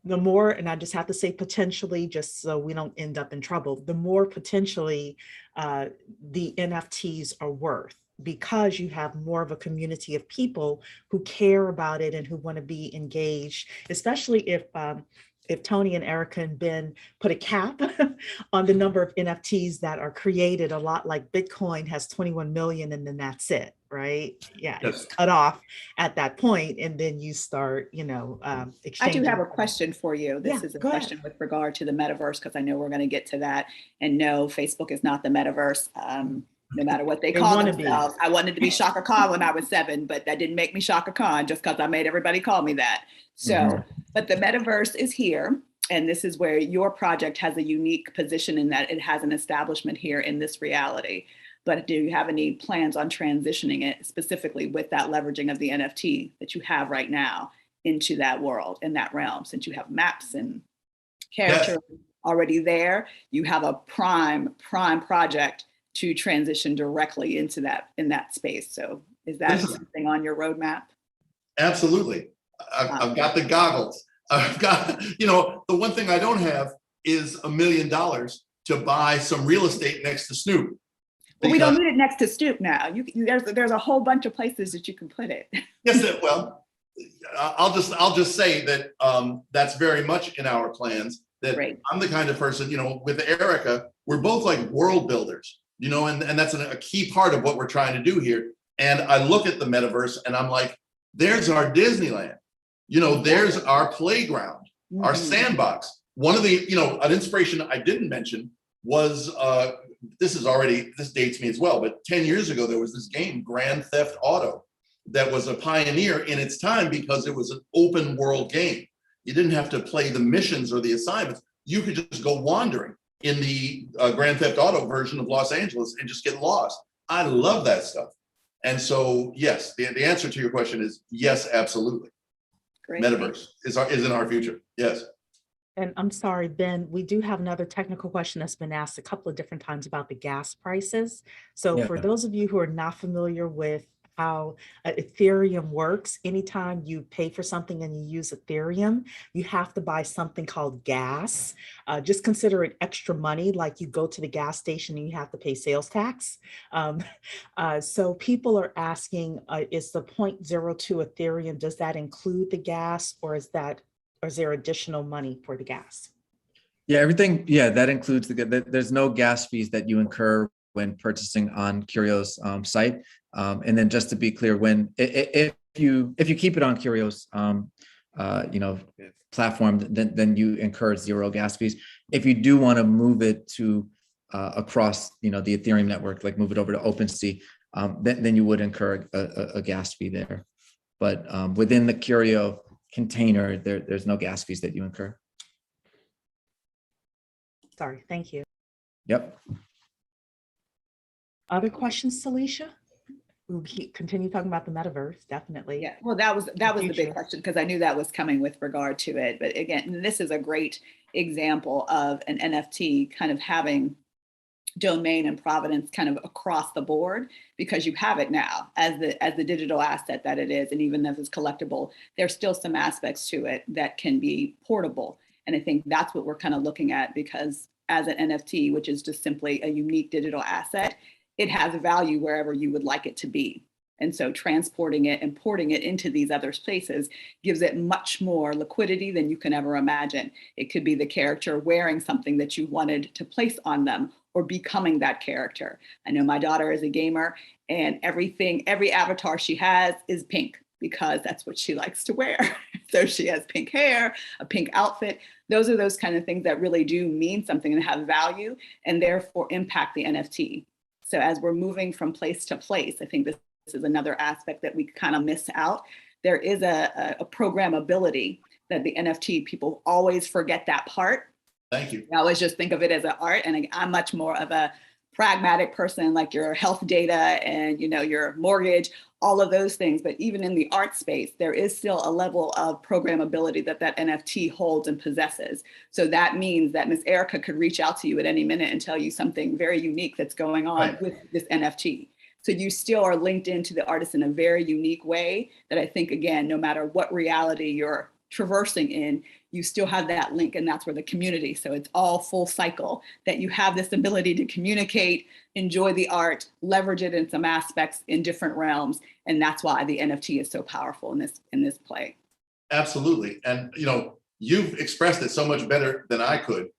the more, and I just have to say potentially, just so we don't end up in trouble, the more potentially the NFTs are worth, because you have more of a community of people who care about it and who want to be engaged, especially if Tony and Erika and Ben put a cap on the number of NFTs that are created, a lot like Bitcoin has 21 million and then that's it, right? Yeah, Yes. it's cut off at that point, and then you start, I exchanging. do have a question for you. This is a question with regard to the metaverse, because I know we're going to get to that. And no, Facebook is not the metaverse. No matter what they call themselves. I wanted to be Shaka Khan when I was 7, but that didn't make me Shaka Khan just because I made everybody call me that. So, but the metaverse is here. And this is where your project has a unique position in that it has an establishment here in this reality. But do you have any plans on transitioning it specifically with that leveraging of the NFT that you have right now into that world, in that realm, since you have maps and characters already there? You have a prime project to transition directly into that, in that space. So is that something on your roadmap? Absolutely. I've got the goggles. I've got, the one thing I don't have is $1 million to buy some real estate next to Snoop. But we don't need it next to Snoop now. There's a whole bunch of places that you can put it. Yes, well, I'll just say that that's very much in our plans. That I'm the kind of person, with Erika, we're both like world builders. And that's a key part of what we're trying to do here. And I look at the metaverse and I'm like, there's our Disneyland, there's our playground, our sandbox. One of the, an inspiration I didn't mention was, this dates me as well, but 10 years ago, there was this game, Grand Theft Auto, that was a pioneer in its time because it was an open world game. You didn't have to play the missions or the assignments. You could just go wandering in the Grand Theft Auto version of Los Angeles and just get lost. I love that stuff. And so, yes, the answer to your question is yes, absolutely. Great. Metaverse is in our future, yes. And I'm sorry, Ben, we do have another technical question that's been asked a couple of different times about the gas prices. So for those of you who are not familiar with how Ethereum works, anytime you pay for something and you use Ethereum, you have to buy something called gas. Just consider it extra money, like you go to the gas station and you have to pay sales tax. So people are asking, is the 0.02 Ethereum, does that include the gas, or is there additional money for the gas? Yeah, everything. Yeah, that includes there's no gas fees that you incur when purchasing on Curio's site. And then just to be clear, if you keep it on Curio's platform, then you incur 0 gas fees. If you do want to move it to across the Ethereum network, like move it over to OpenSea, then you would incur a gas fee there. But within the Curio container, there's no gas fees that you incur. Sorry, thank you. Yep. Other questions, Salisha? We'll continue talking about the metaverse, definitely. Yeah, well, that was the big question, because I knew that was coming with regard to it. But again, this is a great example of an NFT kind of having domain and provenance kind of across the board, because you have it now as the digital asset that it is. And even as it's collectible, there's still some aspects to it that can be portable. And I think that's what we're kind of looking at, because as an NFT, which is just simply a unique digital asset, it has a value wherever you would like it to be. And so transporting it and porting it into these other spaces gives it much more liquidity than you can ever imagine. It could be the character wearing something that you wanted to place on them, or becoming that character. I know my daughter is a gamer, and every avatar she has is pink, because that's what she likes to wear. So she has pink hair, a pink outfit. Those are those kind of things that really do mean something and have value and therefore impact the NFT. So as we're moving from place to place, I think this is another aspect that we kind of miss out. There is a programmability that the NFT people always forget that part. Thank you. I always just think of it as an art, and I'm much more of a pragmatic person, like your health data and your mortgage, all of those things. But even in the art space, there is still a level of programmability that NFT holds and possesses. So that means that Ms. Erika could reach out to you at any minute and tell you something very unique that's going on with this NFT. So you still are linked into the artist in a very unique way that I think, again, no matter what reality you're traversing in, you still have that link, and that's where the community. So it's all full cycle that you have this ability to communicate, enjoy the art, leverage it in some aspects in different realms. And that's why the NFT is so powerful in this play. Absolutely. And you've expressed it so much better than I could,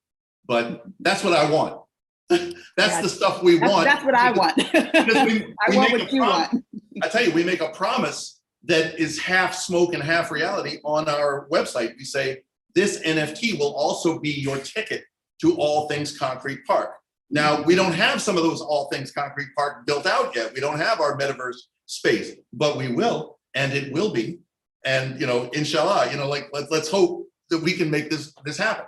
but that's what I want. That's the stuff we want. That's what I want. I want what you want. I tell you, we make a promise that is half smoke and half reality on our website. We say, this NFT will also be your ticket to All Things Concrete Park. Now, we don't have some of those All Things Concrete Park built out yet. We don't have our metaverse space, but we will, and it will be. And, inshallah, let's hope that we can make this happen.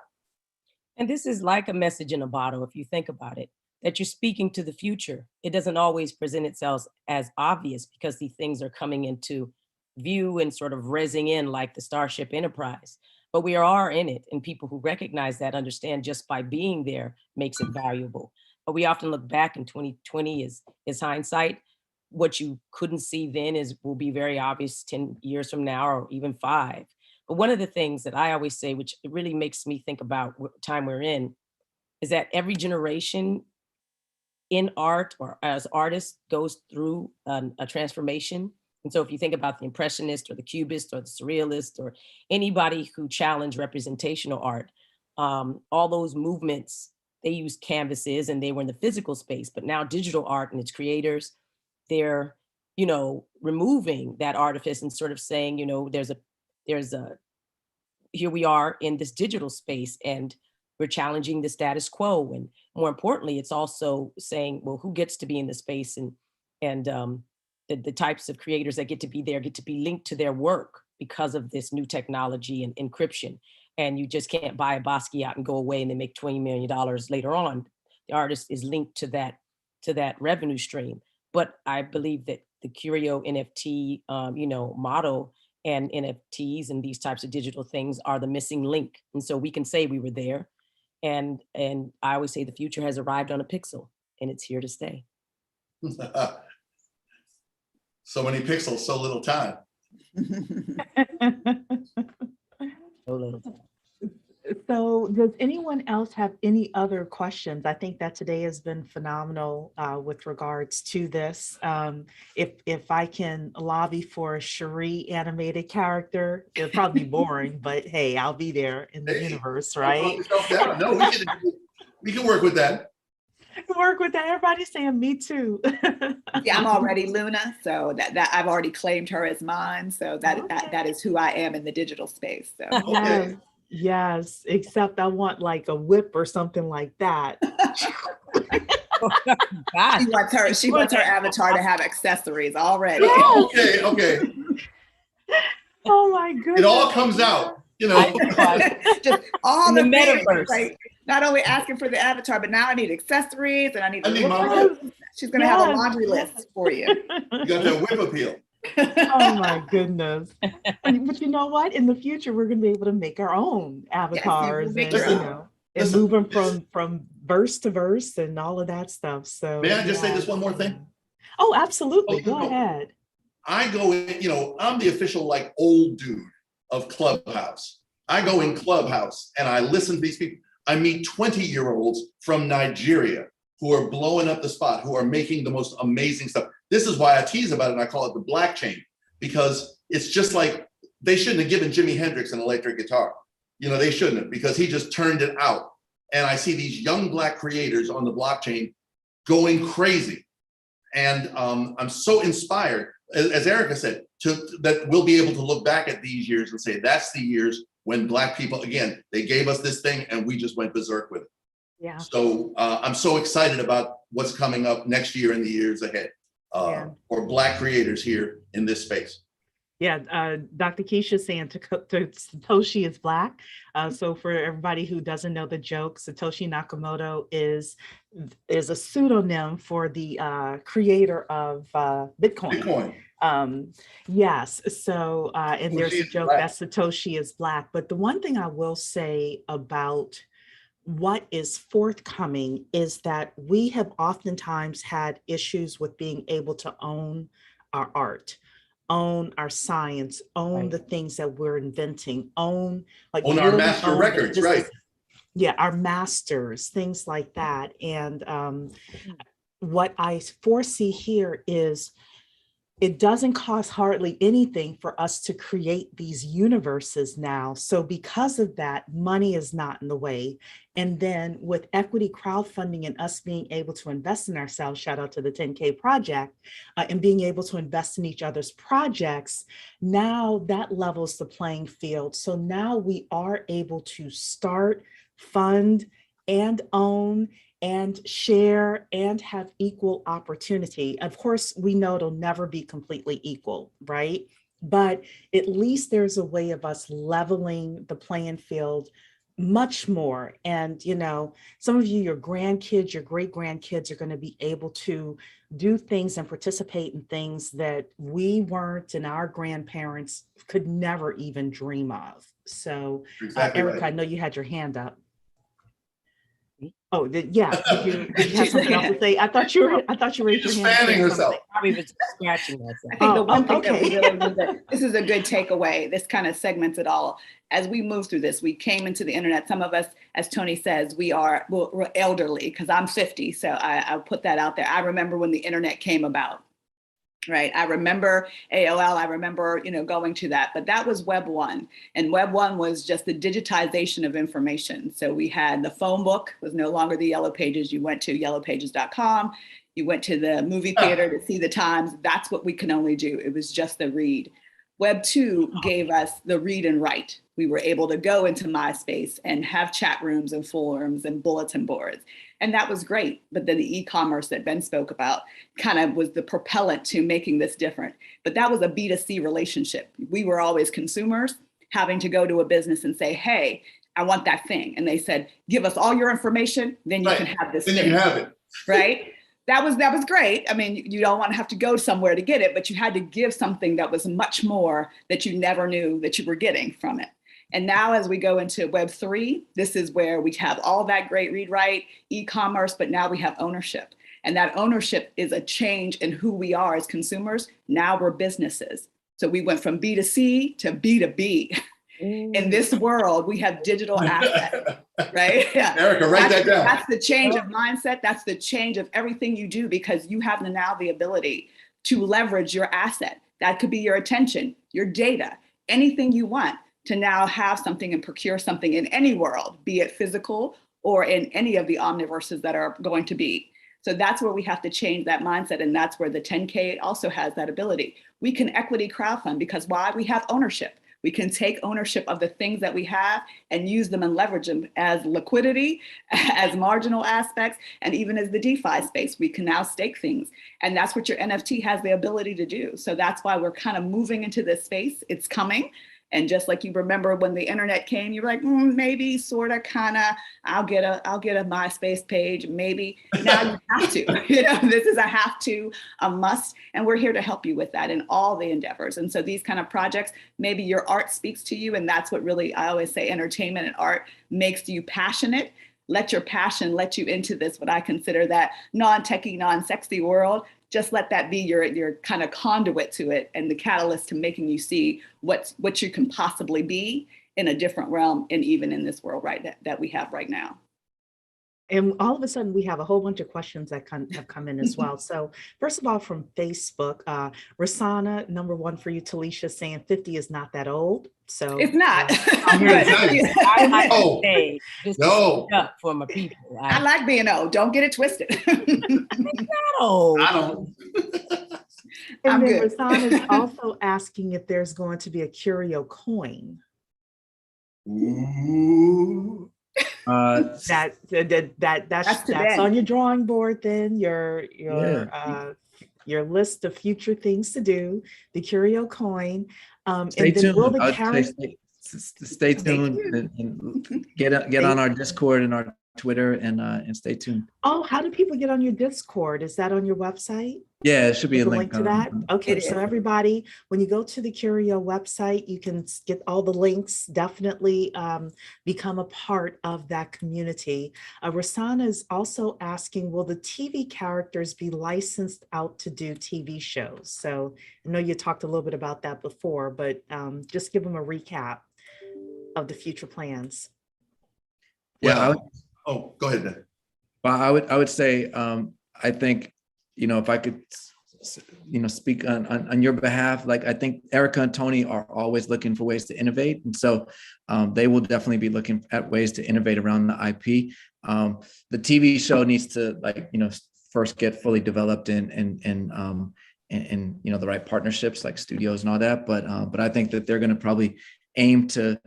And this is like a message in a bottle, if you think about it, that you're speaking to the future. It doesn't always present itself as obvious because these things are coming into view and sort of rezzing in like the Starship Enterprise. But we are in it, and people who recognize that understand just by being there makes it valuable. But we often look back, in 2020 is hindsight. What you couldn't see then will be very obvious 10 years from now or even 5. But one of the things that I always say, which it really makes me think about what time we're in, is that every generation in art or as artists goes through a transformation. And so if you think about the Impressionist or the Cubist or the Surrealist or anybody who challenged representational art, all those movements, they used canvases and they were in the physical space, but now digital art and its creators, they're, removing that artifice and sort of saying, here we are in this digital space and we're challenging the status quo. And more importantly, it's also saying, well, who gets to be in the space and the types of creators that get to be there get to be linked to their work because of this new technology and encryption. And you just can't buy a Basquiat and go away and then make $20 million later on. The artist is linked to that revenue stream. But I believe that the Curio NFT, model and NFTs and these types of digital things are the missing link. And so we can say we were there. And I always say the future has arrived on a pixel and it's here to stay. So many pixels, so little time. So little time. So does anyone else have any other questions? I think that today has been phenomenal with regards to this. If I can lobby for a Cherie animated character, it'll probably be boring, but hey, I'll be there in the universe, right? No, we can work with that. Work with that. Everybody's saying me too. Yeah, I'm already Luna, so that I've already claimed her as mine. So that is who I am in the digital space. So. Okay. Yes, except I want like a whip or something like that. She wants her avatar to have accessories already. Yes. Okay. Oh my goodness. It all comes out, Just all the metaverse. Like, not only asking for the avatar, but now I need accessories and I need she's gonna have a laundry list for you. You got that whip appeal. Oh my goodness. But you know what? In the future, we're going to be able to make our own avatars and move them from verse to verse and all of that stuff. So may I just say this one more thing? Oh, absolutely. Go ahead. I go in, I'm the official old dude of Clubhouse. I go in Clubhouse and I listen to these people. I meet 20-year-olds from Nigeria who are blowing up the spot, who are making the most amazing stuff. This is why I tease about it and I call it the blockchain, because it's just like they shouldn't have given Jimi Hendrix an electric guitar. They shouldn't have, because he just turned it out. And I see these young Black creators on the blockchain going crazy. And I'm so inspired. As Erika said, that we'll be able to look back at these years and say, that's the years when Black people, again, they gave us this thing and we just went berserk with it. Yeah. So I'm so excited about what's coming up next year and the years ahead for Black creators here in this space. Yeah, Dr. Keisha saying Satoshi is Black. So for everybody who doesn't know the joke, Satoshi Nakamoto is a pseudonym for the creator of Bitcoin. Yes, so and there's a joke that Satoshi is Black. But the one thing I will say about what is forthcoming is that we have oftentimes had issues with being able to own our art, own our science, own the things that we're inventing, own our master records, right? Yeah, our masters, things like that. And what I foresee here is it doesn't cost hardly anything for us to create these universes now. So because of that, money is not in the way. And then with equity crowdfunding and us being able to invest in ourselves, shout out to the 10K project, and being able to invest in each other's projects, now that levels the playing field. So now we are able to start, fund, and own and share and have equal opportunity. Of course, we know it'll never be completely equal, right? But at least there's a way of us leveling the playing field much more. And, you know, some of you, your grandkids, your great grandkids are going to be able to do things and participate in things that we weren't and our grandparents could never even dream of. So, exactly Erika, right. I know you had your hand up. Oh, did you have something else to say? I thought you raised your hand. Fanning herself. Probably was scratching myself. I think the one thing that we really need to, this is a good takeaway. This kind of segments it all. As we move through this, we came into the internet. Some of us, as Tony says, we're elderly because I'm 50. So I'll put that out there. I remember when the internet came about. Right. I remember AOL. I remember, going to that, but that was Web 1, and Web 1 was just the digitization of information. So we had the phone book was no longer the Yellow Pages. You went to yellowpages.com. You went to the movie theater to see the times. That's what we can only do. It was just the read. Web 2 gave us the read and write. We were able to go into MySpace and have chat rooms and forums and bulletin boards. And that was great. But then the e-commerce that Ben spoke about kind of was the propellant to making this different. But that was a B2C relationship. We were always consumers having to go to a business and say, hey, I want that thing. And they said, give us all your information, then you can have this thing. Then you can have it. Right? That was great. I mean, you don't want to have to go somewhere to get it, but you had to give something that was much more that you never knew that you were getting from it. And now as we go into Web 3, this is where we have all that great read, write, e-commerce, but now we have ownership. And that ownership is a change in who we are as consumers. Now we're businesses. So we went from B2C to B2B. In this world, we have digital assets, right? Yeah. Erika, write that down. That's the change of mindset. That's the change of everything you do, because you have now the ability to leverage your asset. That could be your attention, your data, anything you want to now have something and procure something in any world, be it physical or in any of the omniverses that are going to be. So that's where we have to change that mindset. And that's where the 10K also has that ability. We can equity crowdfund because why? We have ownership. We can take ownership of the things that we have and use them and leverage them as liquidity, as marginal aspects, and even as the DeFi space. We can now stake things. And that's what your NFT has the ability to do. So that's why we're kind of moving into this space. It's coming. And just like you remember when the internet came, you were like, maybe, sort of, kind of, I'll get a MySpace page, maybe. Now you have to, this is a have to, a must. And we're here to help you with that in all the endeavors. And so these kind of projects, maybe your art speaks to you. And that's what really, I always say, entertainment and art makes you passionate. Let your passion let you into this, what I consider that non-techie, non-sexy world. Just let that be your kind of conduit to it and the catalyst to making you see what you can possibly be in a different realm and even in this world that we have right now. And all of a sudden, we have a whole bunch of questions that have come in as well. So first of all, from Facebook, Rasana, number one for you, Talisha, saying 50 is not that old. So it's not. I like to say, just no. Up for my people. I like being old. Don't get it twisted. It's not old. I don't. And I'm then good. Rasan is also asking if there's going to be a Curio coin. Ooh. That's on your drawing board. Then your list of future things to do. The Curio coin. Stay and then tuned. will the I would say character stay tuned and get on our Discord and our Twitter and stay tuned. Oh, how do people get on your Discord? Is that on your website? Yeah, it should be There's a a link link to that. Okay, It so is. everybody, when you go to the Curio website, you can get all the links. Definitely become a part of that community. Rasana is also asking, will the TV characters be licensed out to do TV shows? So I know you talked a little bit about that before, but just give them a recap of the future plans. Yeah, Well, go ahead, Ben. Well, I would say I think, if I could speak on your behalf, like I think Erika and Tony are always looking for ways to innovate, and so they will definitely be looking at ways to innovate around the IP. The TV show needs to first get fully developed and the right partnerships like studios and all that. But I think that they're going to probably aim to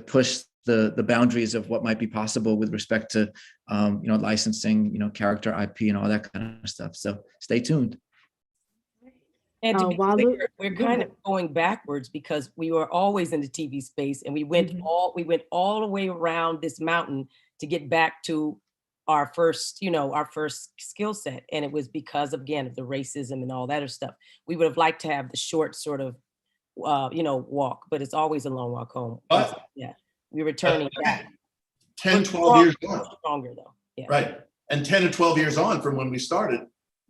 push the boundaries of what might be possible with respect to licensing, character IP and all that kind of stuff. So stay tuned. And to be Walu, clear, we're kind of going backwards because we were always in the TV space, and we went all the way around this mountain to get back to our first skill set. And it was because of the racism and all that other stuff. We would have liked to have the short sort of walk, but it's always a long walk home. But yeah, we're returning back. 10, 12 years on. Stronger though. Yeah. Right. And 10 to 12 years on from when we started,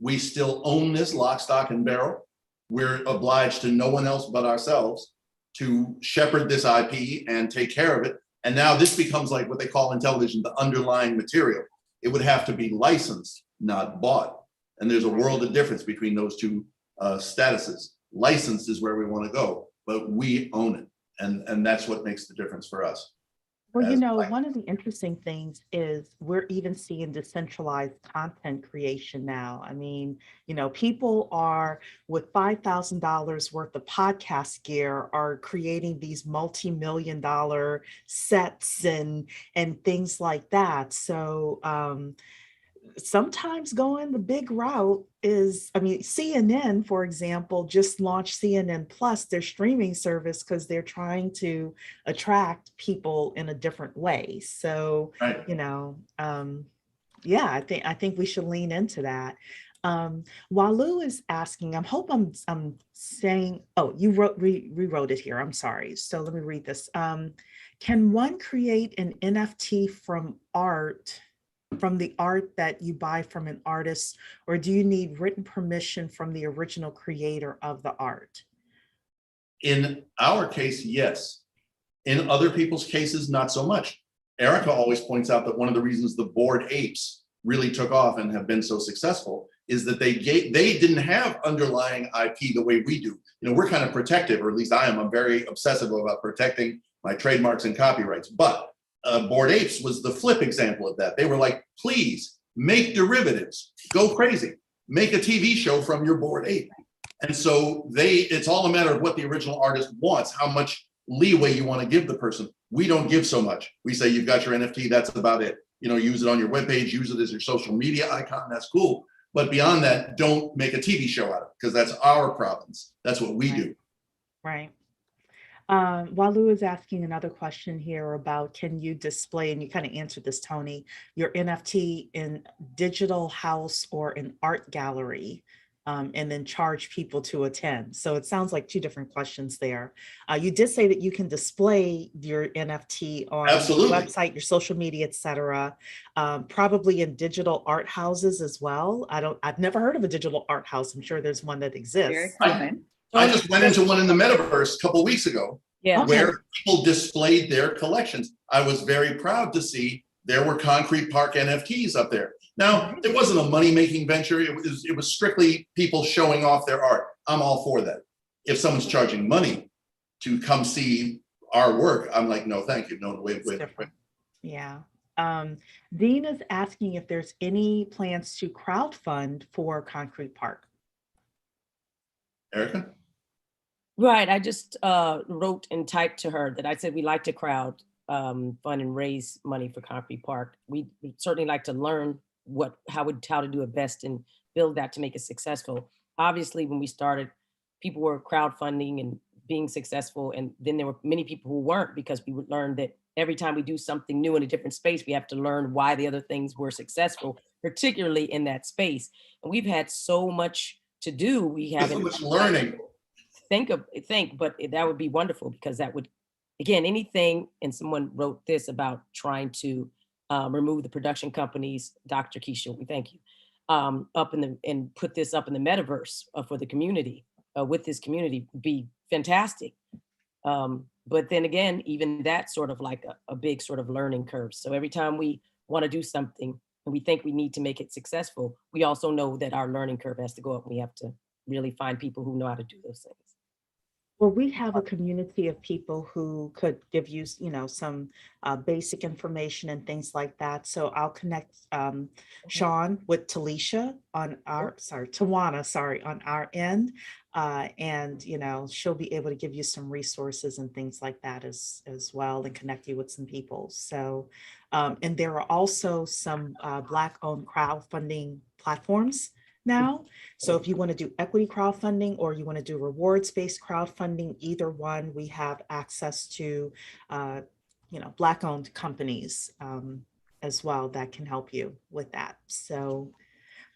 we still own this lock, stock, and barrel. We're obliged to no one else but ourselves to shepherd this IP and take care of it. And now this becomes like what they call in television, the underlying material. It would have to be licensed, not bought. And there's a world of difference between those two statuses. Licensed is where we want to go, but we own it. And that's what makes the difference for us. Well, one of the interesting things is we're even seeing decentralized content creation now. I mean, people are with $5,000 worth of podcast gear are creating these multi-million-dollar sets and things like that. So sometimes going the big route is, CNN, for example, just launched CNN Plus, their streaming service, because they're trying to attract people in a different way. So, right. I think we should lean into that. Walu is asking, I'm saying, oh, you rewrote it here. I'm sorry. So let me read this. Can one create an NFT from the art that you buy from an artist, or do you need written permission from the original creator of the art? In our case, yes. In other people's cases, not so much. Erika always points out that one of the reasons the Bored Apes really took off and have been so successful is that they didn't have underlying IP the way we do. We're kind of protective, or at least I am. I'm very obsessive about protecting my trademarks and copyrights. But Bored Apes was the flip example of that. They were like, please make derivatives, go crazy, make a TV show from your Bored Ape. And so it's all a matter of what the original artist wants, how much leeway you want to give the person. We don't give so much. We say, you've got your NFT, that's about it. Use it on your webpage, use it as your social media icon, that's cool. But beyond that, don't make a TV show out of it, because that's our province. That's what we do. Right. Walu is asking another question here about, can you display, and you kind of answered this, Tony, your NFT in digital house or an art gallery, and then charge people to attend? So it sounds like two different questions there. You did say that you can display your NFT on Absolutely. your website, your social media, etc. Probably in digital art houses as well. I've never heard of a digital art house. I'm sure there's one that exists. Very common. I just went into one in the metaverse a couple of weeks ago, Yeah. where people displayed their collections. I was very proud to see there were Concrete Park NFTs up there. Now, it wasn't a money-making venture. It was strictly people showing off their art. I'm all for that. If someone's charging money to come see our work, I'm like, no, thank you. No, wait. Yeah. Dean is asking if there's any plans to crowdfund for Concrete Park. Erika? Right. I just wrote and typed to her that I said we like to crowd fund and raise money for Concrete Park. We certainly like to learn how to do it best and build that to make it successful. Obviously, when we started, people were crowdfunding and being successful, and then there were many people who weren't, because we would learn that every time we do something new in a different space, we have to learn why the other things were successful, particularly in that space. And we've had so much to do. We haven't so much learning. But that would be wonderful, because that would, again, anything. And someone wrote this about trying to remove the production companies, Dr. Keisha, we thank you, and put this up in the metaverse for the community, with this community, would be fantastic. But then again, even that's sort of like a big sort of learning curve. So every time we want to do something and we think we need to make it successful, we also know that our learning curve has to go up. We have to really find people who know how to do those things. Well, we have a community of people who could give you, some basic information and things like that. So I'll connect Sean with Tawana, on our end. And, she'll be able to give you some resources and things like that as well, and connect you with some people. So, and there are also some Black-owned crowdfunding platforms now. So if you want to do equity crowdfunding or you want to do rewards-based crowdfunding, either one, we have access to, Black-owned companies as well that can help you with that. So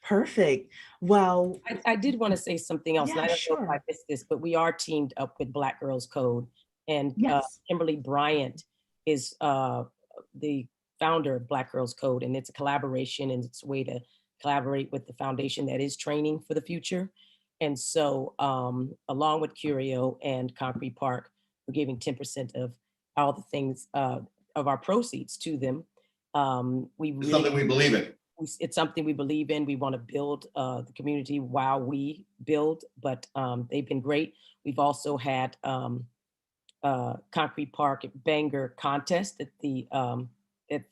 perfect. Well, I did want to say something else. Yeah, and I don't know if I sure. missed this, but we are teamed up with Black Girls Code, and Yes. Kimberly Bryant is the founder of Black Girls Code, and it's a collaboration, and it's a way to collaborate with the foundation that is training for the future. And so along with Curio and Concrete Park, we're giving 10% of all the things of our proceeds to them. It's something we believe in. It's something we believe in. We want to build the community while we build, but they've been great. We've also had Concrete Park Banger contest that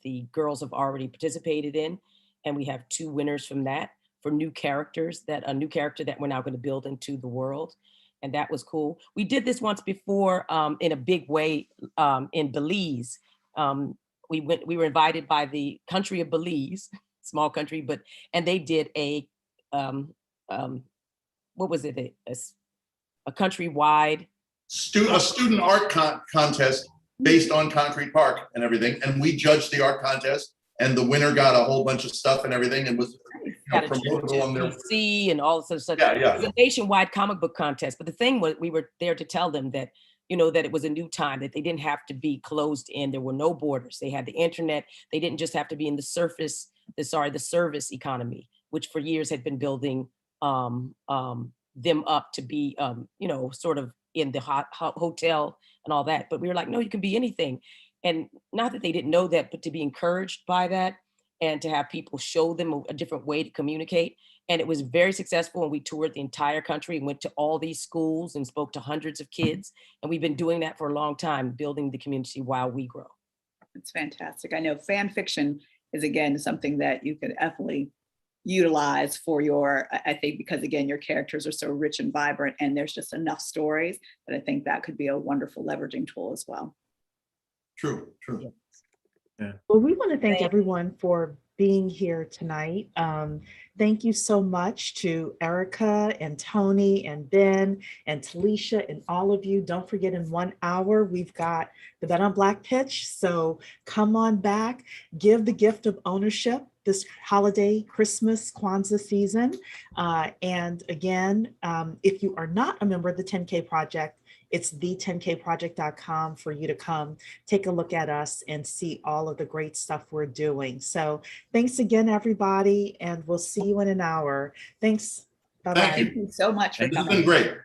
the girls have already participated in. And we have 2 winners from that for new characters, a new character that we're now going to build into the world. And that was cool. We did this once before in a big way in Belize. We were invited by the country of Belize, small country, and they did a what was it? A countrywide student art contest based on Concrete Park and everything. And we judged the art contest, and the winner got a whole bunch of stuff and everything, and was promoted along there. DC and all sorts of stuff. Yeah. It was a nationwide comic book contest. But the thing was, we were there to tell them that, that it was a new time, that they didn't have to be closed in. There were no borders. They had the internet. They didn't just have to be in the service economy, which for years had been building them up to be, sort of in the hotel and all that. But we were like, no, you can be anything. And not that they didn't know that, but to be encouraged by that and to have people show them a different way to communicate. And it was very successful. And we toured the entire country and went to all these schools and spoke to hundreds of kids. And we've been doing that for a long time, building the community while we grow. It's fantastic. I know fan fiction is, again, something that you could definitely utilize for I think, because again, your characters are so rich and vibrant, and there's just enough stories that I think that could be a wonderful leveraging tool as well. True. Yeah. Well, we want to thank everyone for being here tonight. Thank you so much to Erika and Tony and Ben and Talisha and all of you. Don't forget, in 1 hour, we've got the Bet on Black pitch. So come on back, give the gift of ownership this holiday, Christmas, Kwanzaa season. And again, if you are not a member of the 10K Project, it's the10kproject.com for you to come take a look at us and see all of the great stuff we're doing. So thanks again, everybody, and we'll see you in an hour. Thanks. Bye-bye. Thank you. Thank you so much for coming. This has been great.